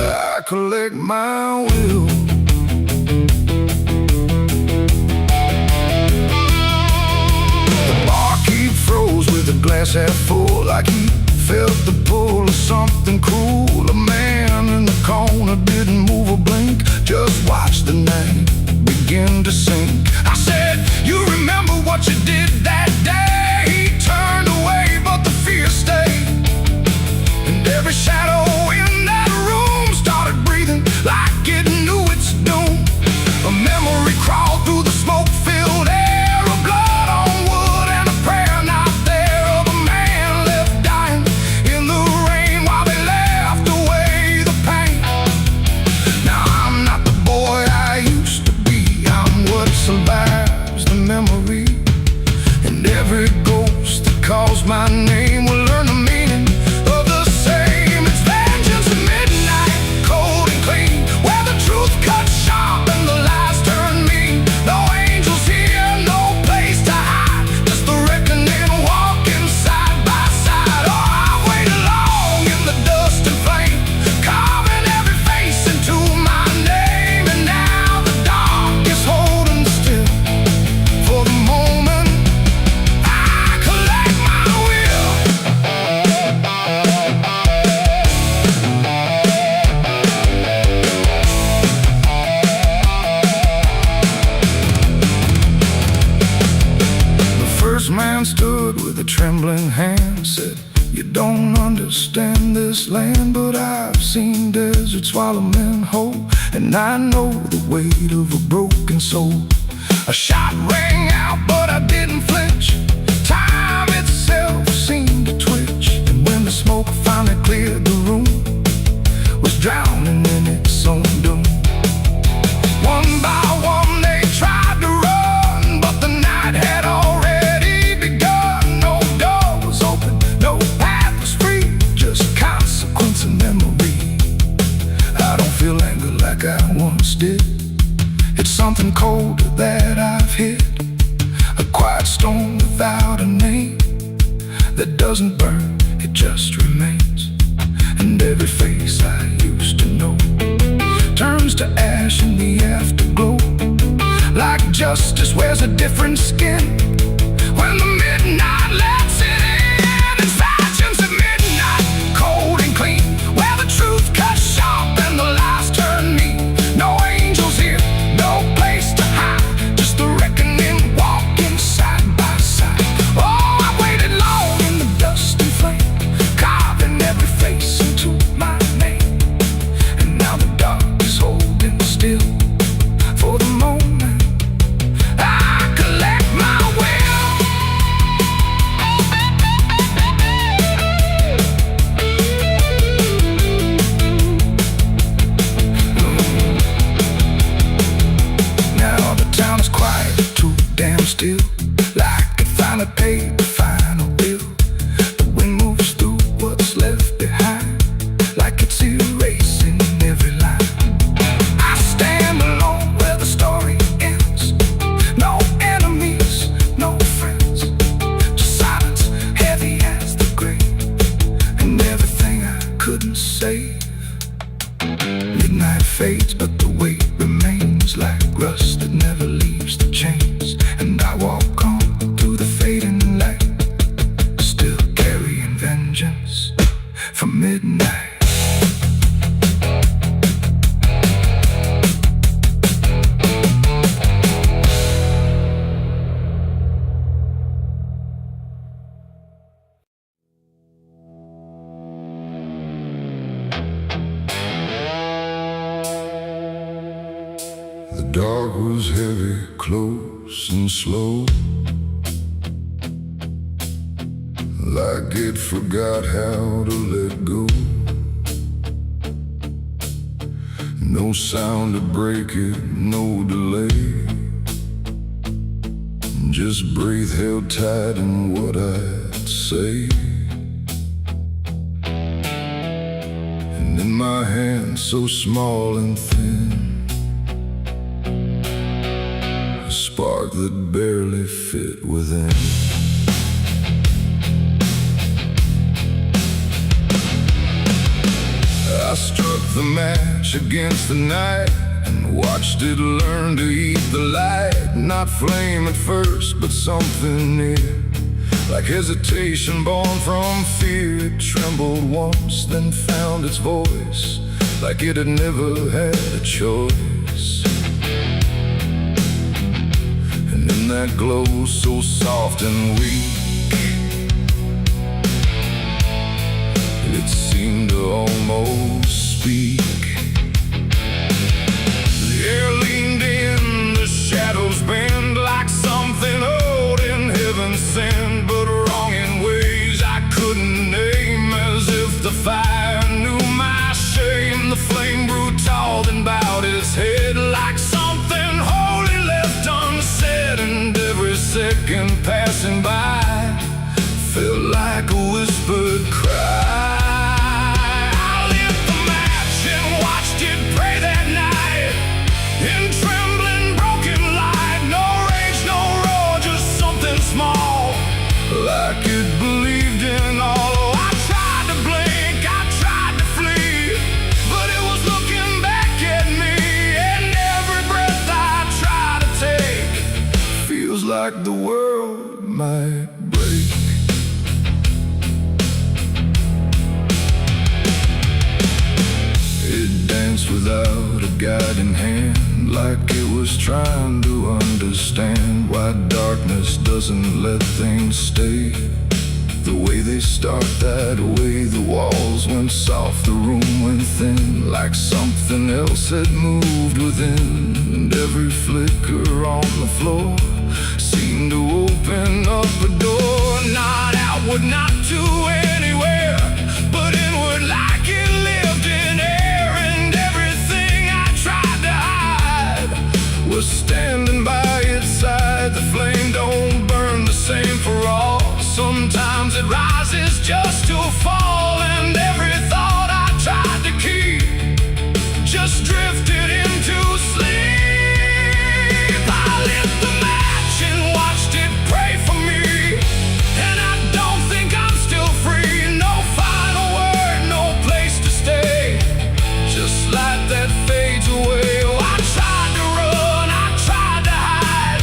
I collect my will. The barkeep froze with a glass half full, like he felt the pull of something cruel. A man in the corner didn't move a blink, just watched the night begin to sink. I said, you remember what you did that day? He turned away, but the fear stayed. And every shadow in that room started breathing like it knew its doom. A memory crawled through the smoke-filled air, of blood on wood and a prayer not there, of a man left dying in the rain while they left away the pain. Now I'm not the boy I used to be, I'm what survives the memory. And every ghost that calls my name will learn the meaning of the same. It's vengeance at midnight, cold and clean, where the truth cuts sharp and the lies turn mean. No angels here, no place to hide, just the reckoning walking side by side. Oh, I waited long in the dust and flame, carving every face into my name. And now the dark is holding still for the moment I collect my will. The first man stood with a trembling hand, said, you don't understand this land, but I've seen deserts swallow men whole, and I know the weight of a broken soul. A shot rang out, but I didn't flinch. Time itself seemed to twitch, and when the smoke finally cleared the room, was drowning in its own doom. One by one they tried to run, but the night had already begun. No door was open, no path was free, just consequence and memory. I don't feel anger like I once did, it's something colder that I've hit. A quiet storm without a name, that doesn't burn, it just remains. And every face I used to know turns to ash in the afterglow, like justice wears a different skin when the midnight lets it in. It's fast. fades, but the weight remains like rust that never leaves the chains. And I walk on through the fading light, still carrying vengeance from midnight. The dark was heavy, close and slow, like it forgot how to let go. No sound to break it, no delay, just breath held tight in what I'd say. And in my hand so small and thin, a spark that barely fit within. I struck the match against the night and watched it learn to eat the light. Not flame at first, but something near, like hesitation born from fear. It trembled once, then found its voice, like it had never had a choice. And in that glow so soft and weak, it seemed to almost speak. The air leaned in, the shadows bend, like something old in heaven sent, but wrong in ways I couldn't name. As if the fire knew my shame, the flame grew tall then bowed its head, like something holy left unsaid. And every second passing by felt like a whispered cry. Like it believed in all. I tried to blink, I tried to flee, but it was looking back at me. And every breath I try to take feels like the world might break. It danced without a guiding hand, like it was trying to understand why darkness doesn't let things stay the way they start. That way the walls went soft, the room went thin, like something else had moved within. And every flicker on the floor seemed to open up a door, not outward, not to anywhere, but inward, like it lived in air. And everything I tried to hide was standing by its side. The flame don't burn the same for all. Sometimes it rises just to fall. And every thought I tried to keep just drifted into sleep. I lit the match and watched it pray for me, and I don't think I'm still free. No final word, no place to stay, just light that fades away. Oh, I tried to run, I tried to hide,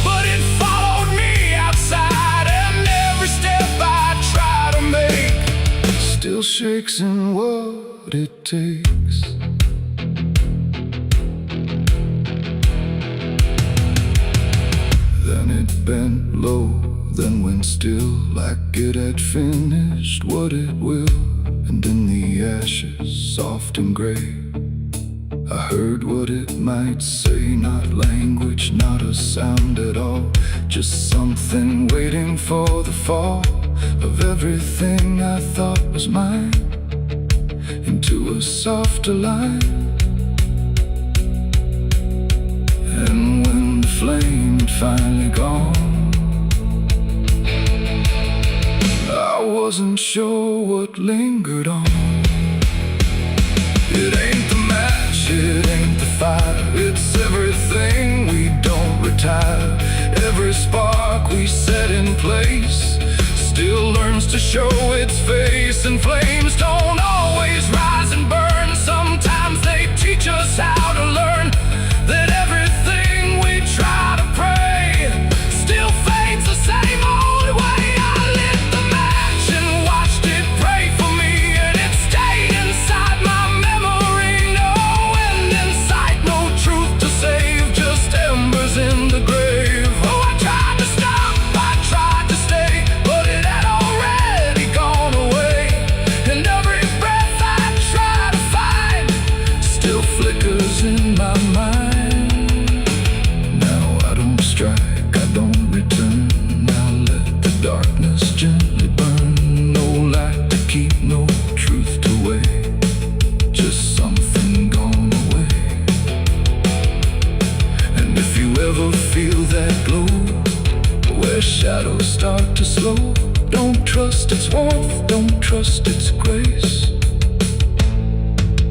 but it followed me outside. And every step I try to make still shakes in what it takes. Then it bent low, then went still, like it had finished what it will. And in the ashes, soft and gray, I heard what it might say. Not language, not a sound at all, just something waiting for the fall of everything I thought was mine into a softer line. And when the flame had finally gone, I wasn't sure what lingered on. It ain't the match, it ain't the fire, it's everything we don't retire. Every spark we set in place still learns to show its face. And flames don't always rise and burn, sometimes they teach us slow. Don't trust its warmth, don't trust its grace,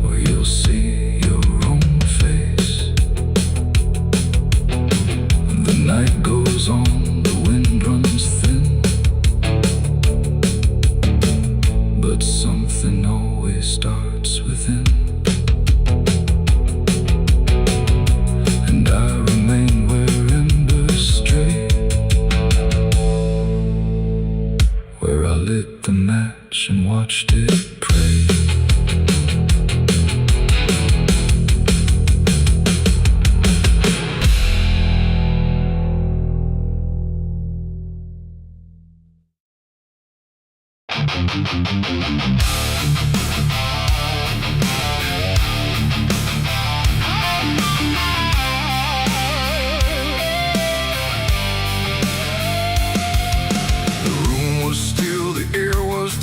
or you'll see your own face. The night goes on, the wind runs thin, but something always starts within. And I remain where embers stray, where I lit the match and watched it pray.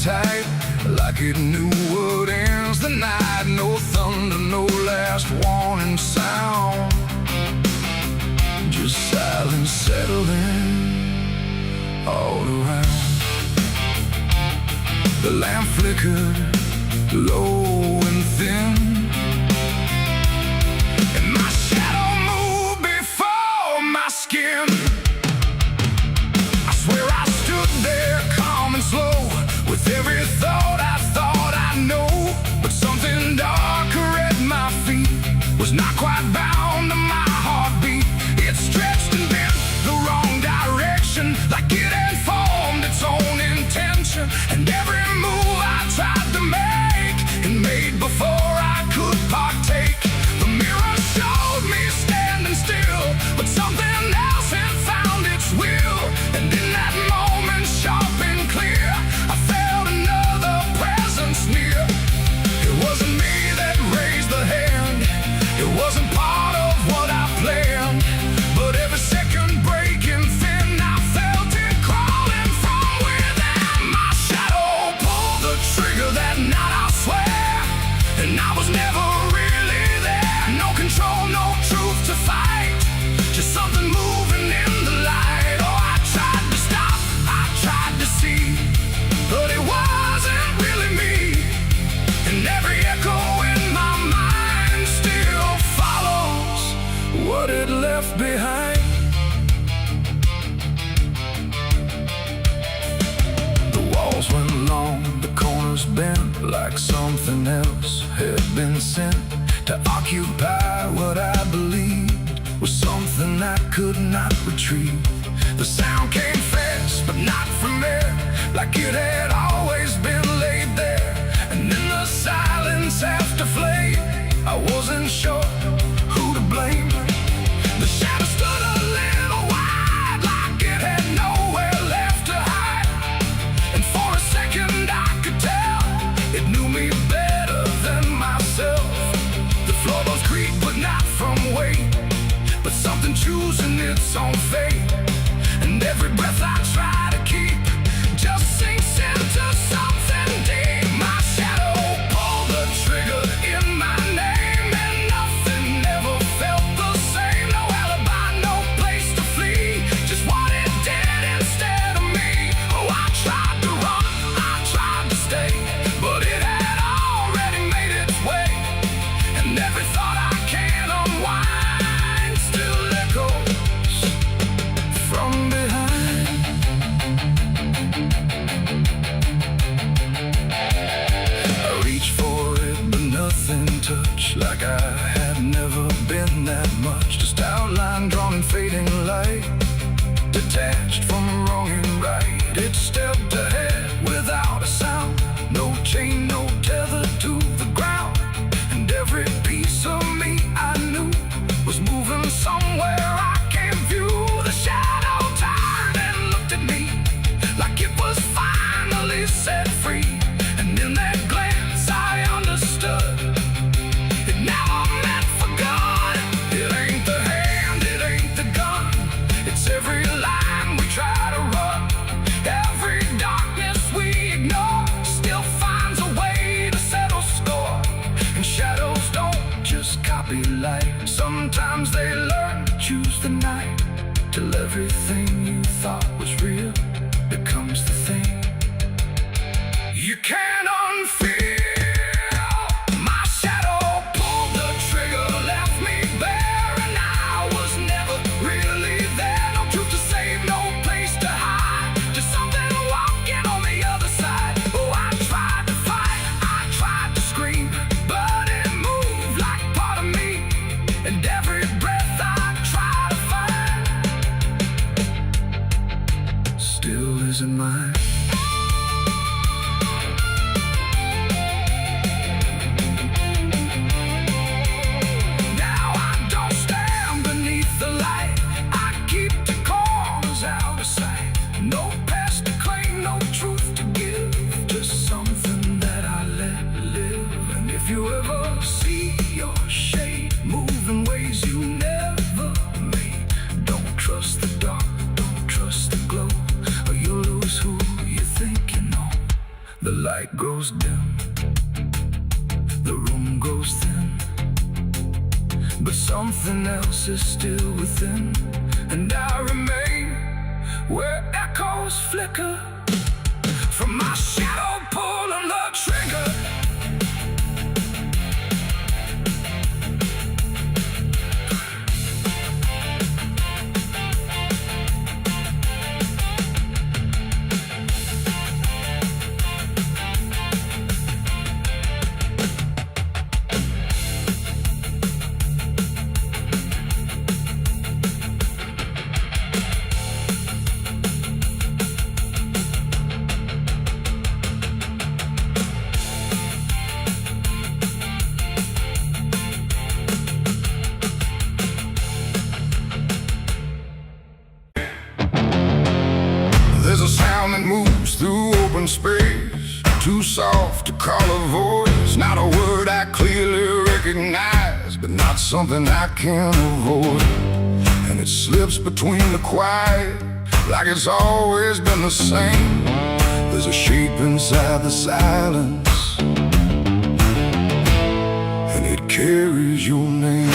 Tight, like it knew what ends the night. No thunder, no last warning sound, just silence settling all around. The lamp flickered low and thin, and my shadow moved before my skin. I swear I stood there calm and slow, with every thought I know, but something darker at my feet was not quite bound to my heartbeat. It stretched and bent the wrong direction, like it had formed its own intention. And every move I tried to make, and made before I could partake. The mirror showed me standing still, but something else had found its will. And in that moment, sharp and clear, I felt another presence near. It wasn't me that raised the hand, it wasn't part of what I planned, but every second breaking thin, I felt it crawling from within. My shadow pulled the trigger that night, I swear, and I was never really there. No control, no truth to fight, just something moving in the light. Oh, I tried to stop, I tried to see, but it wasn't really me. And every echo in my mind still follows what it left behind. The walls went long, the corners bent, like something else had been sent to occupy what I believed was something I could not retrieve. The sound came fast, but not from there, like it had always been laid there. And in the silence after flame, I wasn't sure who to blame. The shadow stood a little wide, like it had nowhere left to hide. And for a second I could tell it knew me better than myself. The floorboards creak, but not from weight, but something choosing its own fate. And every breath I try to keep just sinks into something deep. My shadow pulled the trigger in my name, and nothing ever felt the same. No alibi, no place to flee, just what it did instead of me. Oh, I tried to run, I tried to stay, but it had already made its way. And every thought I can unwind still echoes from behind. I reached for it, but nothing touched, like I had never been that much. Just outline drawn in fading light, detached from wrong and right. It stepped ahead without a sound, no chain, no tether to the ground. And every piece of me I knew was moving somewhere I can't view. The shadow turned and looked at me, like it was finally set free. And in that glance I understood it never meant for good. It ain't the hand, it ain't the gun, it's every line we try to run. Every darkness we ignore still finds a way to settle score. And shadows don't just copy light, sometimes they learn to choose the night, till everything you thought was real becomes the thing you can't unfeel. My shadow pulled the trigger, left me bare, and I was never really there. No truth to save, no place to hide, just something walking on the other side. Oh, I tried to fight, I tried to scream, but it moved like part of me, and every breath I try to find still isn't mine. No past to claim, no truth to give, just something that I let live. And if you ever see your shade move in ways you never made, don't trust the dark, don't trust the glow, or you'll lose who you think you know. The light grows dim, the room grows thin, but something else is still within, and I remain where echoes flicker from my shadow pulling the trigger. There's a sound that moves through open space, too soft to call a voice. Not a word I clearly recognize, but not something I can avoid. And it slips between the quiet, like it's always been the same. There's a shape inside the silence, and it carries your name.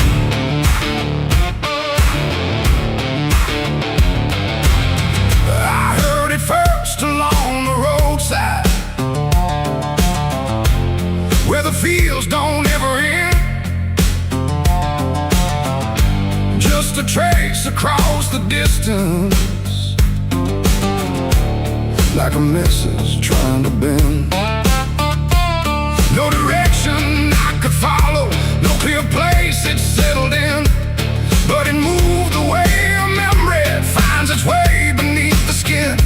First along the roadside, where the fields don't ever end, just a trace across the distance, like a message trying to bend. No direction I could follow, no clear place it settled in, but it moved the way a memory finds its way beneath the skin.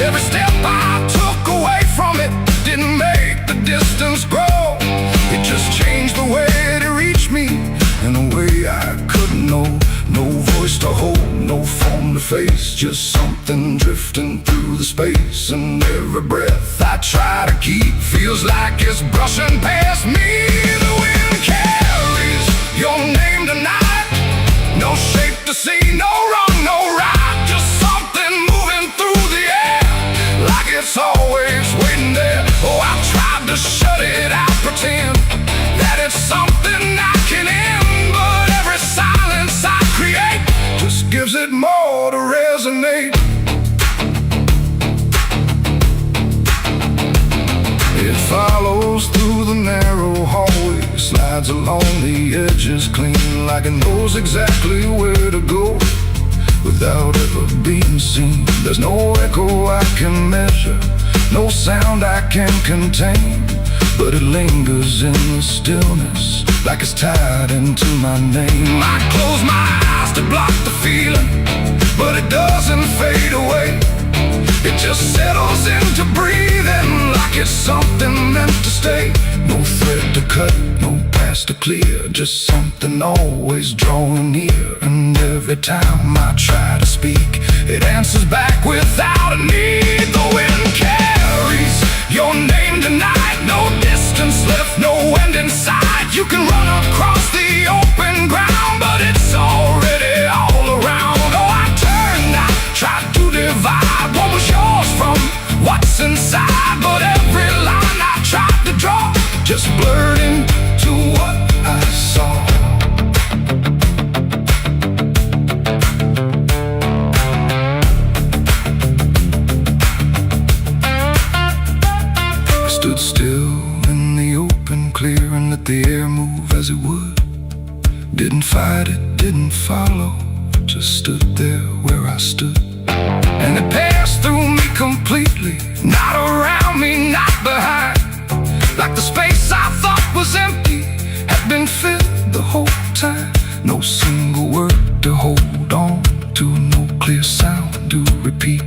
Every step I took away from it didn't make the distance grow. It just changed the way to reach me in a way I couldn't know. No voice to hold, no form to face, just something drifting through the space. And every breath I try to keep feels like it's brushing past me. The wind carries your name tonight, no shape to see, no wrong, no right, just something moving through the air, like it's always waiting there. Oh, I tried to shut it out, pretend that it's something I can end, but every silence I create just gives it more to resonate. It follows through the narrow hallway, slides along the edges clean, like it knows exactly where to go without ever being seen. There's no echo I can measure, no sound I can contain, but it lingers in the stillness, like it's tied into my name. I close my eyes to block the feeling, but it doesn't fade away. It just settles into breathing, like it's something meant to stay. No thread to cut, no past to clear, just something always drawing near. And every time I try to speak, it answers back without a need. The wind carries your name tonight, no distance left, no end in sight. You can run across the open ground, but it's already all around. Oh, I turned, I tried to divide what was yours from what's inside, but every line I tried to draw just blurred into what I saw. Didn't fight it, didn't follow, just stood there where I stood. And it passed through me completely, not around me, not behind. Like the space I thought was empty had been filled the whole time. No single word to hold on to, no clear sound to repeat.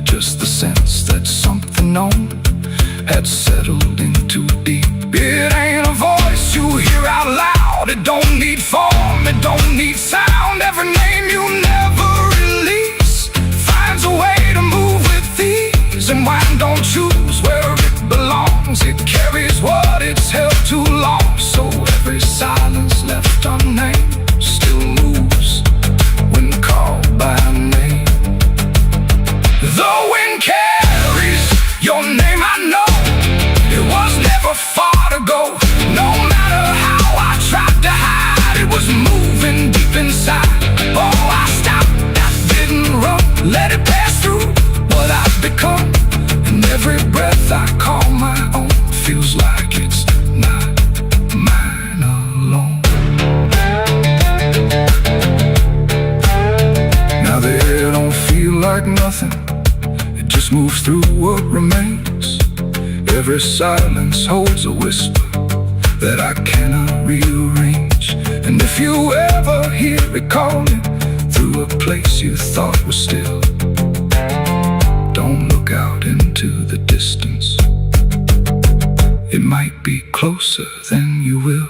Just the sense that something known had settled in too deep. It ain't a voice you hear out loud. It don't need form, it don't need sound. Every name you never release finds a way to move with ease. And wine don't choose where it belongs. It carries what it's held too long. So every silence left unnamed still moves when called by name. The wind carries your name, I know. It was never far to go. No matter how I tried to hide, it was moving deep inside. Oh, I stopped, I didn't run, let it pass through what I've become. And every breath I call my own feels like it's not mine alone. Now the air don't feel like nothing, it just moves through what remains. Every silence holds a whisper that I cannot rearrange. And if you ever hear it calling through a place you thought was still, don't look out into the distance. It might be closer than you will.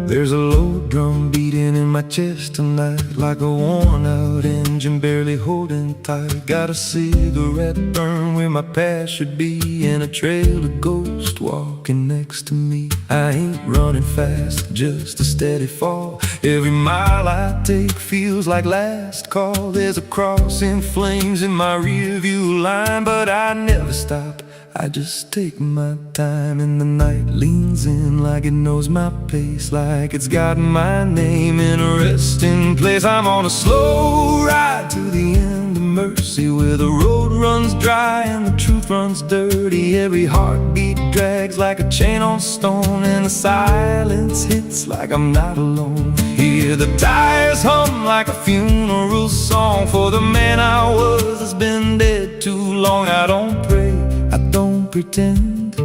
There's a low drum beating in my chest tonight, like a worn out engine barely holding tight. Got a cigarette burn where my past should be, and a trail of ghosts walking next to me. I ain't running fast, just a steady fall. Every mile I take feels like last call. There's a cross in flames in my rearview line, but I never stop, I just take my time. And the night leans in like it knows my pace, like it's got my name in a resting place. I'm on a slow ride to the end of mercy, where the road runs dry and the truth runs dirty. Every heartbeat drags like a chain on stone, and the silence hits like I'm not alone. Hear the tires hum like a funeral song for the man I was that's been dead too long. I don't pray, I don't pretend,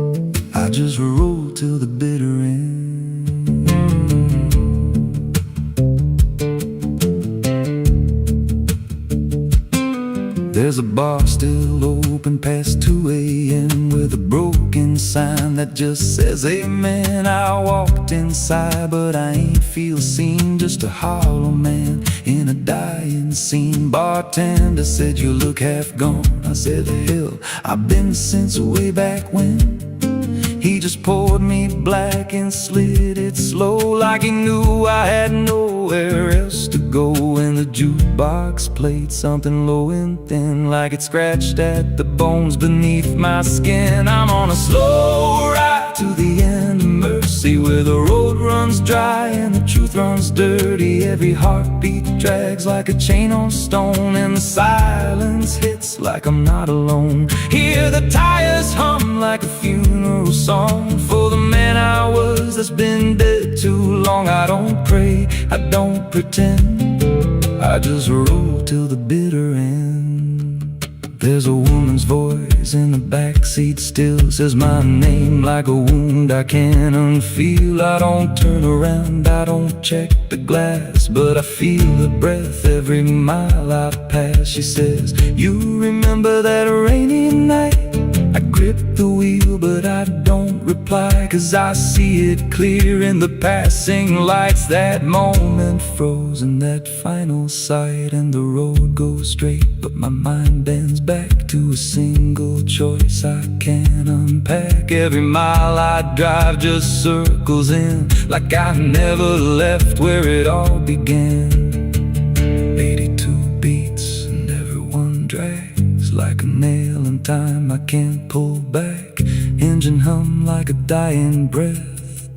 I just roll till the bitter end. There's a bar still open past 2 a.m. with a broken sign that just says amen. I walked inside but I ain't feel seen, just a hollow man in a dying scene. Bartender said you look half gone. I said hell, I've been since way back when. He just poured me black and slid it slow, like he knew I had nowhere else to go. And the jukebox played something low and thin, like it scratched at the bones beneath my skin. I'm on a slow ride to the end of mercy, where the road runs dry and the truth runs dirty. Every heartbeat drags like a chain on stone, and the silence hits like I'm not alone. Hear the tires hum like a funeral song for the man I was that's been dead too long. I don't pray, I don't pretend, I just roll till the bitter end. There's a woman's voice in the backseat still, says my name like a wound I can't unfeel. I don't turn around, I don't check the glass, but I feel her breath every mile I pass. She says, you remember that rainy night? I grip the wheel but I don't reply, 'cause I see it clear in the passing lights. That moment frozen, that final sight, and the road goes straight, but my mind bends back to a single choice I can't unpack. Every mile I drive just circles in, like I never left where it all began. 82 beats and everyone drags like a nail in time I can't pull back. Engine hum like a dying breath,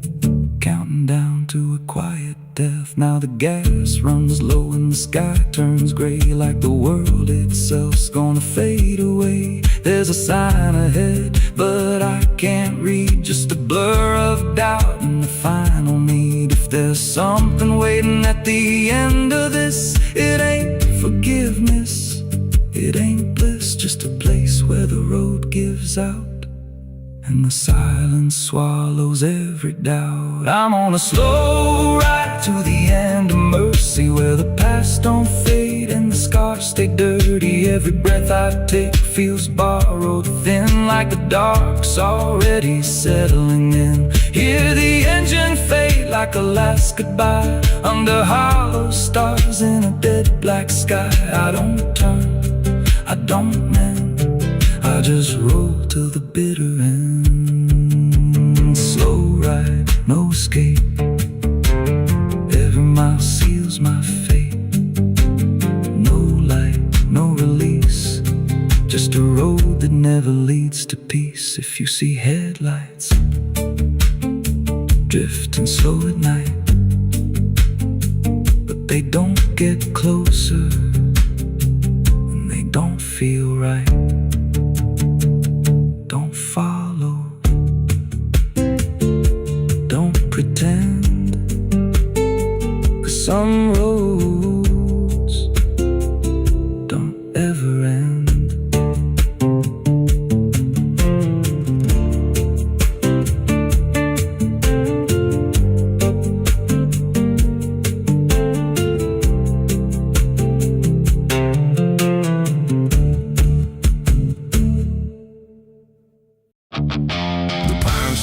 counting down to a quiet death. Now the gas runs low and the sky turns gray, like the world itself's gonna fade away. There's a sign ahead, but I can't read, just a blur of doubt and the final need. If there's something waiting at the end of this, it ain't forgiveness, it ain't bliss, just a place where the road gives out and the silence swallows every doubt. I'm on a slow ride to the end of mercy, where the past don't fade and the scars stay dirty. Every breath I take feels borrowed, thin like the dark's already settling in. Hear the engine fade like a last goodbye, under hollow stars in a dead black sky. I don't turn, I don't mend, I just roll to the bitter end. Slow ride, no escape, every mile seals my fate. No light, no release, just a road that never leads to peace. If you see headlights drifting slow at night, but they don't get closer and they don't feel right, don't follow, don't pretend, 'cause some roads don't ever end.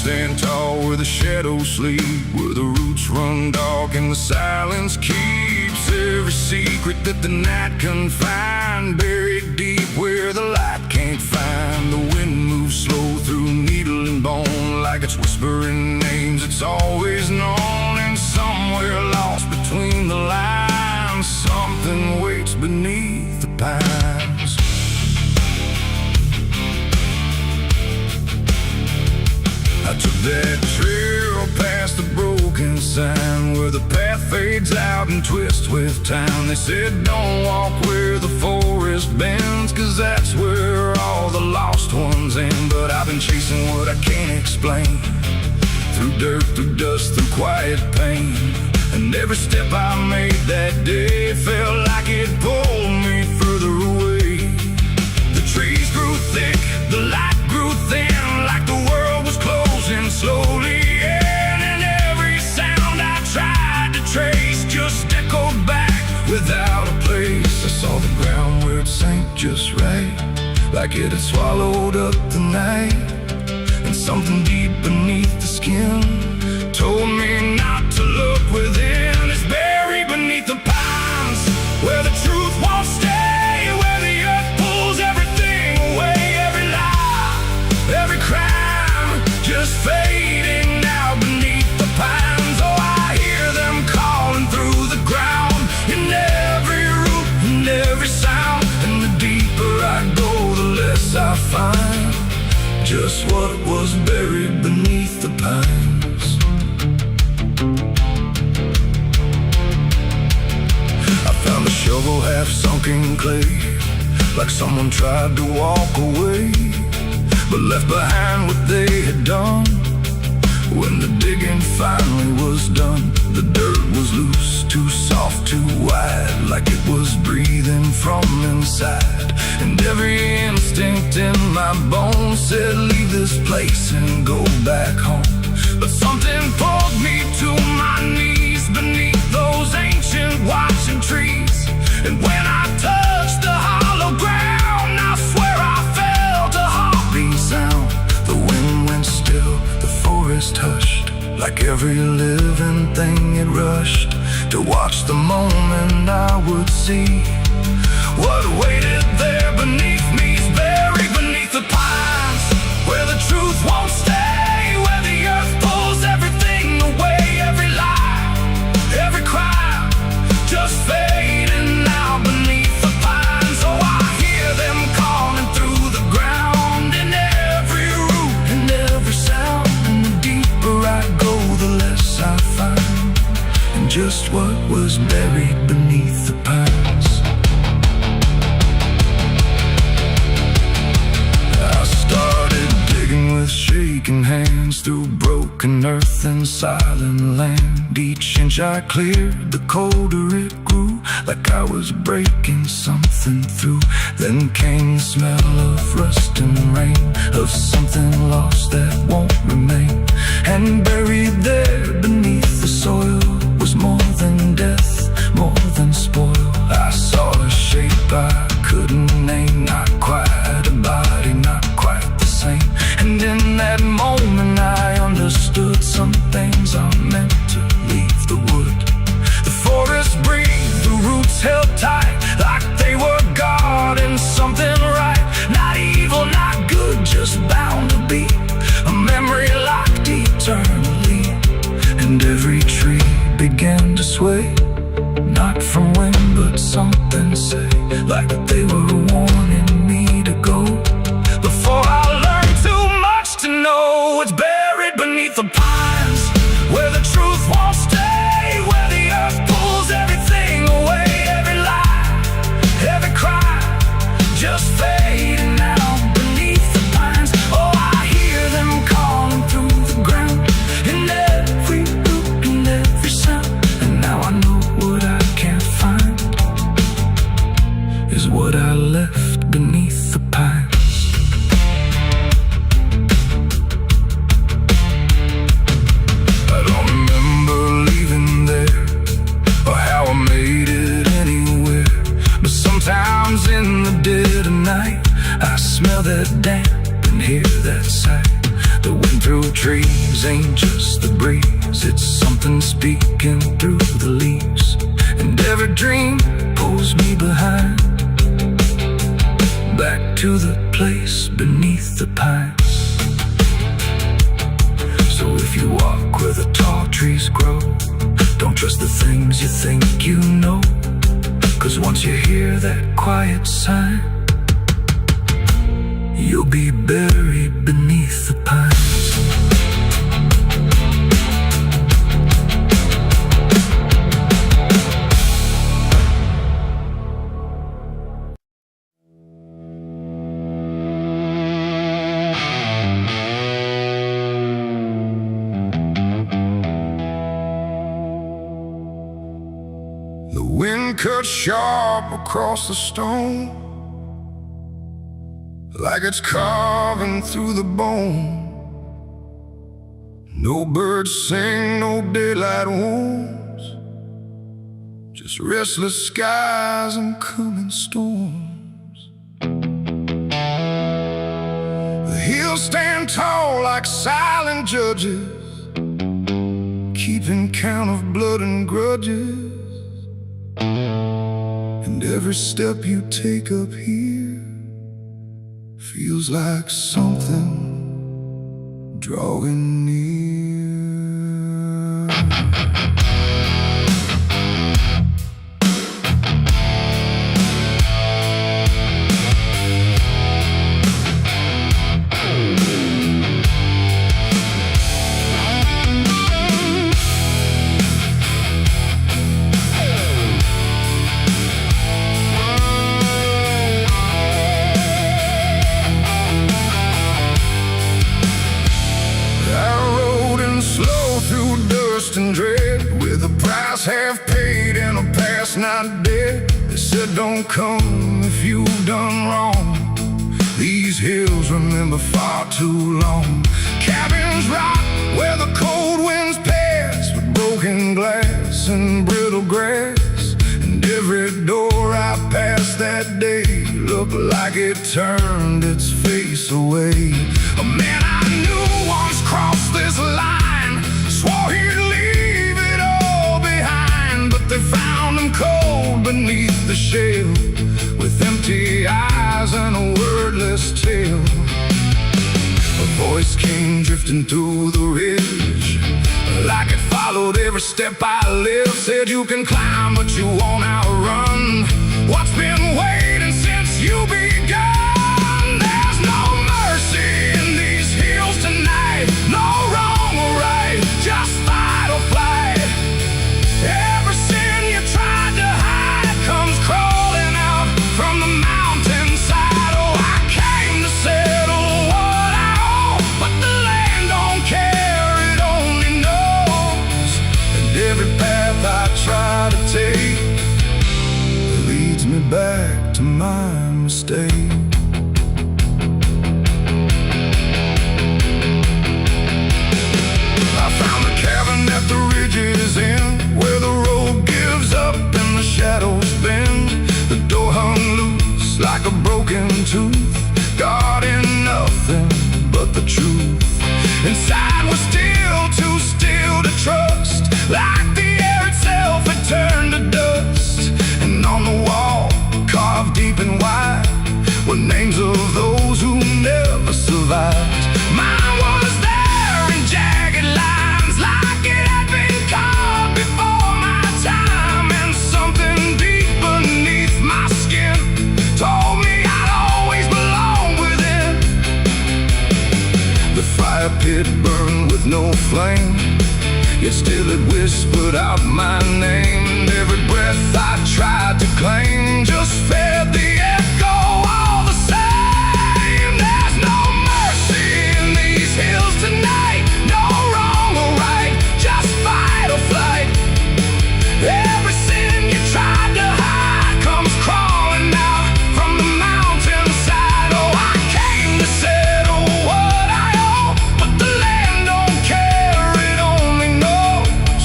Stand tall where the shadows sleep, where the roots run dark and the silence keeps every secret that the night can find. Buried deep where the light can't find. The wind moves slow through needle and bone, like it's whispering names it's always known. And somewhere lost between the lines, something waits beneath the pines. I took that trail past the broken sign, where the path fades out and twists with time. They said don't walk where the forest bends, 'cause that's where all the lost ones end. But I've been chasing what I can't explain, through dirt, through dust, through quiet pain. And every step I made that day felt like it pulled me further away. The trees grew thick, the light grew thin, like the world was closing slowly in. And every sound I tried to trace just echoed back without a place. I saw the ground where it sank just right, like it had swallowed up the night. And something deep beneath the skin told me not to look within. It's buried beneath the pines, where the truth won't stay, where the earth pulls everything away. Every lie, every crime, just fading now beneath the pines. Oh, I hear them calling through the ground, in every root and every sound. And the deeper I go, the less I find just what was buried beneath the pines. I found a shovel half sunk in clay, like someone tried to walk away, but left behind what they had done. When the digging finally was done, the dirt was loose, too soft, too wide, like it was breathing from inside. And every instinct in my bones said leave this place and go back home. But something pulled me to my knees beneath those ancient watching trees. And when I touched the hollow ground, I swear I felt a heartbeat sound. The wind went still, the forest hushed, like every living thing it rushed to watch the moment I would see what waited there beneath me. Is buried beneath the pines, where the truth won't stay, where the earth pulls everything away. Every lie, every crime, just fading now beneath the pines. Oh, I hear them buried beneath the pines. I started digging with shaking hands through broken earth and silent land. Each inch I cleared, the colder it grew, like I was breaking something through. Then came the smell of rust and rain, of something lost that won't remain. And buried there beneath the soil was more than death, more than spoil. I saw a shape I couldn't name, not quite a body, not quite the same. And in that moment I understood some things are meant to leave the wood. The forest breathed, the roots held tight, like they were guarding something right. Not evil, not good, just bound to be a memory locked eternally. And every tree began to sway, not from wind but something say, like they were warning me to go. Before I learned too much to know, it's buried beneath the pines, where the truth won't stay, where the earth pulls everything away. Every lie, every cry, just fading out beneath the pines. Oh, I hear them calling through the ground, in every loop and every sound. And now I know what I can't find is what I left beneath the pines. I don't remember leaving there, or how I made it anywhere. But sometimes in the dead of night, I smell that damp and hear that sigh. The wind through trees ain't just the breeze, it's something speaking through the leaves. And every dream pulls me behind, back to the place beneath the pines. So if you walk where the tall trees grow, don't trust the things you think you know. 'Cause once you hear that quiet sign, you'll be buried beneath the pines. The wind cut sharp across the stone, like it's carving through the bone. No birds sing, no daylight wounds, just restless skies and coming storms. The hills stand tall like silent judges, keeping count of blood and grudges. And every step you take up here feels like something drawing near. And dread, with a price half paid and a past not dead. They said don't come if you've done wrong. These hills remember far too long. Cabins rock where the cold winds pass, with broken glass and brittle grass. And every door I passed that day looked like it turned its face away. A man I knew once crossed this line, swore he'd leave it all behind, but they found him cold beneath the shell, with empty eyes and a wordless tale. A voice came drifting through the ridge, like it followed every step I lived. Said you can climb but you won't outrun what's been waiting since you begun. There's no mercy in these hills tonight, no wrong or right, just fight or flight. Every sin you try mistake. I found a cabin at the ridge's end, where the road gives up and the shadows bend. The door hung loose like a broken tooth, guarding nothing but the truth. Inside was still too still to trust, like the air itself had turned to dust. And on the wall, carved deep and wide, were names of those who never survived. Mine was there in jagged lines, like it had been carved before my time. And something deep beneath my skin told me I'd always belong within. The fire pit burned with no flame, yet still it whispered out my name. And every breath I tried to claim just fed the echo all the same. There's no mercy in these hills tonight, no wrong or right, just fight or flight. Every sin you tried to hide comes crawling out from the mountainside. Oh, I came to settle what I owe, but the land don't care, it only knows.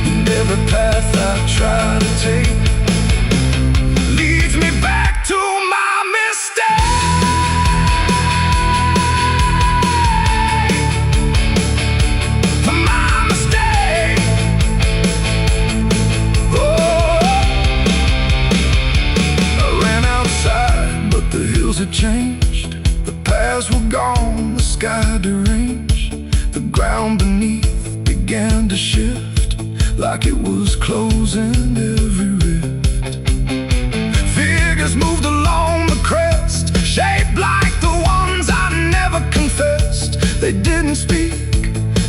And every path I try to take leads me back to my mistake. My mistake. Oh, I ran outside, but the hills had changed. The paths were gone, the sky deranged. The ground beneath began to shift, like it was closing every rift. Figures moved along the crest, shaped like the ones I never confessed. They didn't speak,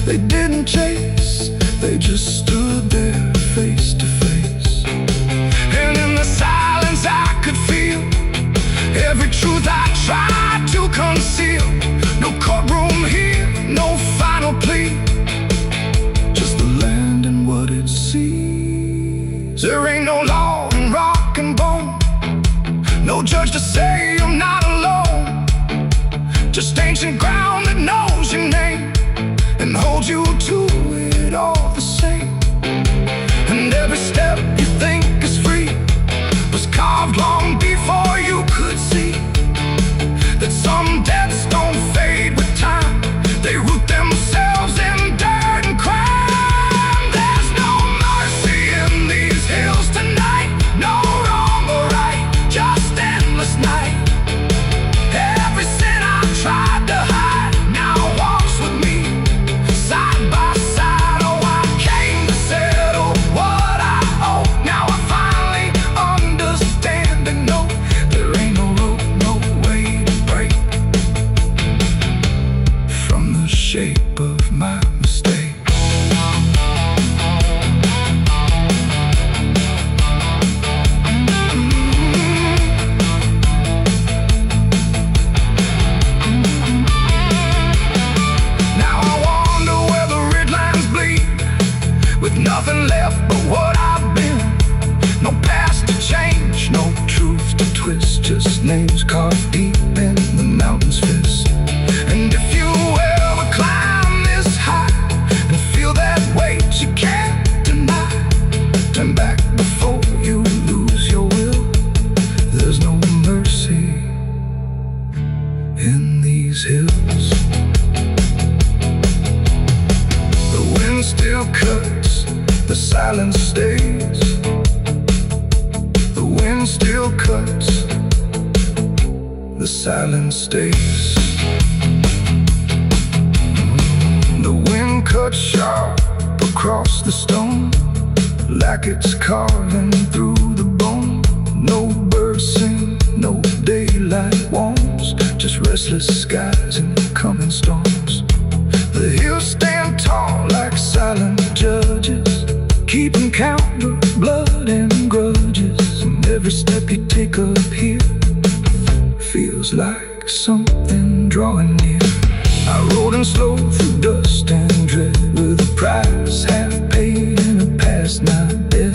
they didn't chase, they just stood there face to face. And in the silence I could feel every truth I tried to conceal. No courtroom here, no final plea, just the land and what it sees. There ain't no law in rock and bone, no judge to say I'm not alone, just ancient ground that knows your name and holds you to it all the same. And every step you think is free was carved long before you could see that some debts don't fade with time, they root themselves in dirt and crime. There's no mercy in these hills tonight, no wrong or right, just endless night. Every sin I tried to hide now walks with me, side by side. Oh, I came to settle what I owe. Now I finally understand and know there ain't no rope, no way to break from the shape of my mistake. Now I wonder where the ridgelands bleed, with nothing left but what I've been. No past to change, no truth to twist, just names carved deep in the mountain's fist. And if you ever climb this high and feel that weight you can't deny, turn back before you lose your will. There's no mercy in these hills. The wind still cuts, the silence stays. The wind still cuts, the silence stays. The wind cuts sharp across the stone, like it's carving through the bone. No birds sing, no daylight warms, just restless skies and coming storms. The hills stand tall like silent judges, keeping count of blood and grudges. And every step you take up here feels like something drawing near. I rode in slow through dust and dread, with a price half paid and a past not dead.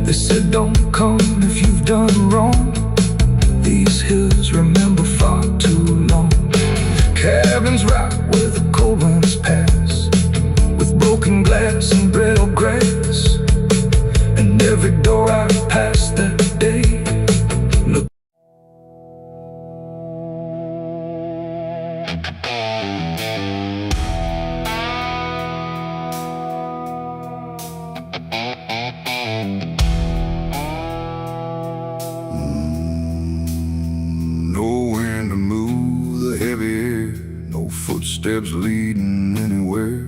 They said don't come if you've done wrong. These was his, remember far too long. Cabins right where the cold winds pass, with broken glass and brittle grass. And every door I passed that day looked. No wind to move the heavy air, no footsteps leading anywhere.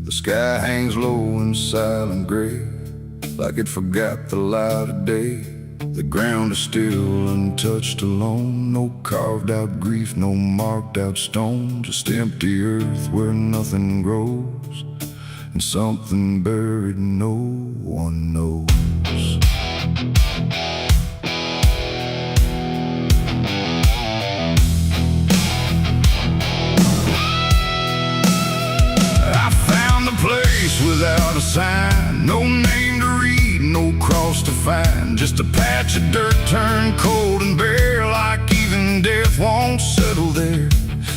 The sky hangs low in silent gray, like it forgot the light of day. The ground is still untouched alone, no carved out grief, no marked out stone. Just empty earth where nothing grows, and something buried no one knows. Place without a sign, no name to read, no cross to find. Just a patch of dirt turned cold and bare, like even death won't settle there.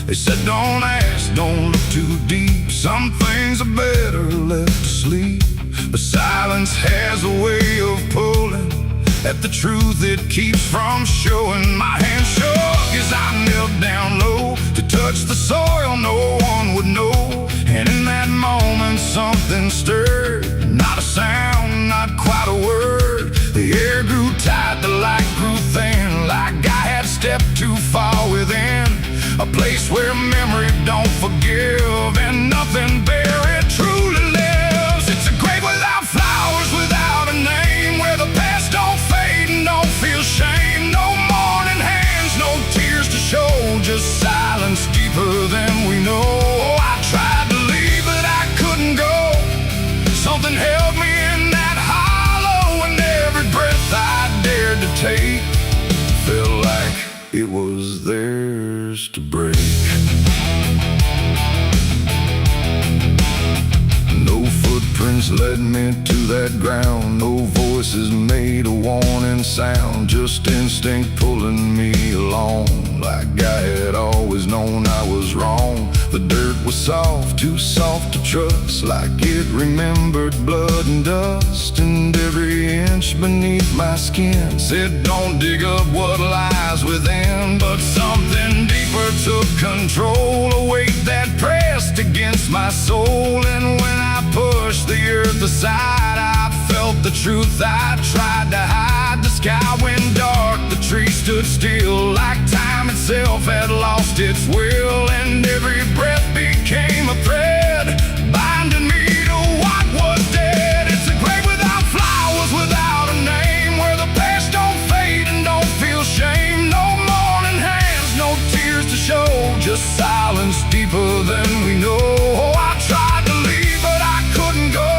They said don't ask, don't look too deep, some things are better left asleep. But silence has a way of pulling at the truth it keeps from showing. My hand shook as I knelt down low to touch the soil no one would know. And in that moment something stirred, not a sound, not quite a word. The air grew tight, the light grew thin, like I had stepped too far within a place where memory don't forgive and nothing buried truly lives. It's a grave without flowers, without a name, where the past don't fade and don't feel shame. No mourning hands, no tears to show, just silence deeper than we know. I tried to leave, but I couldn't go. Something held me in that hollow, and every breath I dared to take felt like it was theirs to break. No footprints led me to that ground, no voices made a warning sound, just instinct pulling me along, like I had always known I was wrong. The dirt was soft, too soft to trust, like it remembered blood and dust. And every inch beneath my skin said don't dig up what lies within. But something deeper took control, a weight that pressed against my soul. And when I pushed the earth aside, I felt the truth I tried to hide. The sky went dark, the trees stood still, like time itself had lost its will. And every breath became a thread, binding me to what was dead. It's a grave without flowers, without a name, where the past don't fade and don't feel shame. No mourning hands, no tears to show, just silence deeper than we know. Oh, I tried to leave, but I couldn't go.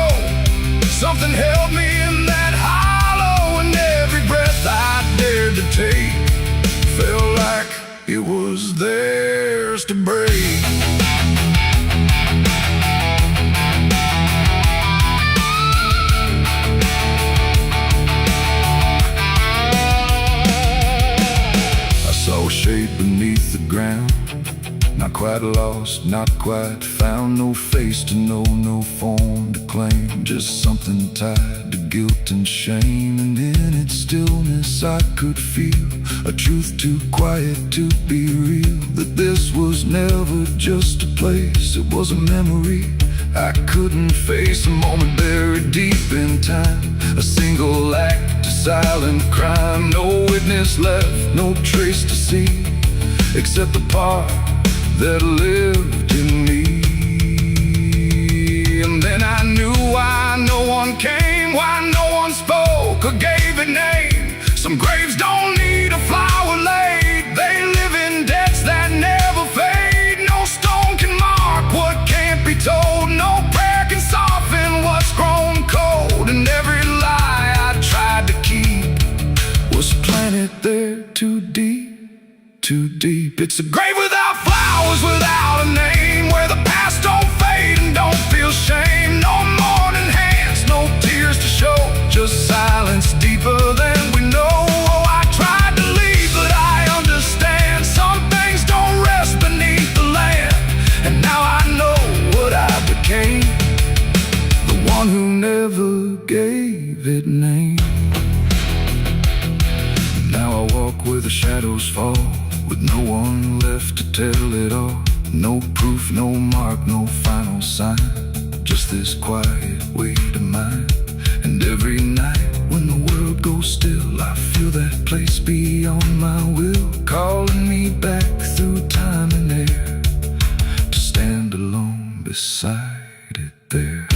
Something held me in that hollow, and every breath I dared to take felt like it was theirs to break. I saw a shape beneath the ground, not quite lost, not quite found. No face to know, no form to claim, just something tied to guilt and shame. And in its stillness I could feel a truth too quiet to be real, that this was never just a place, it was a memory I couldn't face. A moment buried deep in time, a single act, a silent crime. No witness left, no trace to see, except the part that lived in me. And then I knew why no one came, why no one spoke or gave it name. Some graves don't need a flower laid, they live in debts that never fade. No stone can mark what can't be told, no prayer can soften what's grown cold. And every lie I tried to keep was planted there too deep, too deep. It's a grave without flowers, without a name, where the past don't fade and don't feel shame. No mourning hands, no tears to show, just silence deeper than we know. Oh, I tried to leave, but I understood with no one left to tell it all. No proof, no mark, no final sign, just this quiet weight of mine. And every night when the world goes still, I feel that place beyond my will, calling me back through time and air, to stand alone beside it there.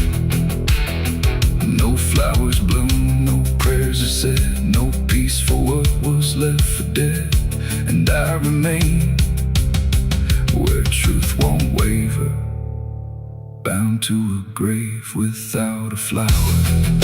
No flowers bloom, no prayers are said, no peace for what was left for dead. And I remain where truth won't waver, bound to a grave without a flower.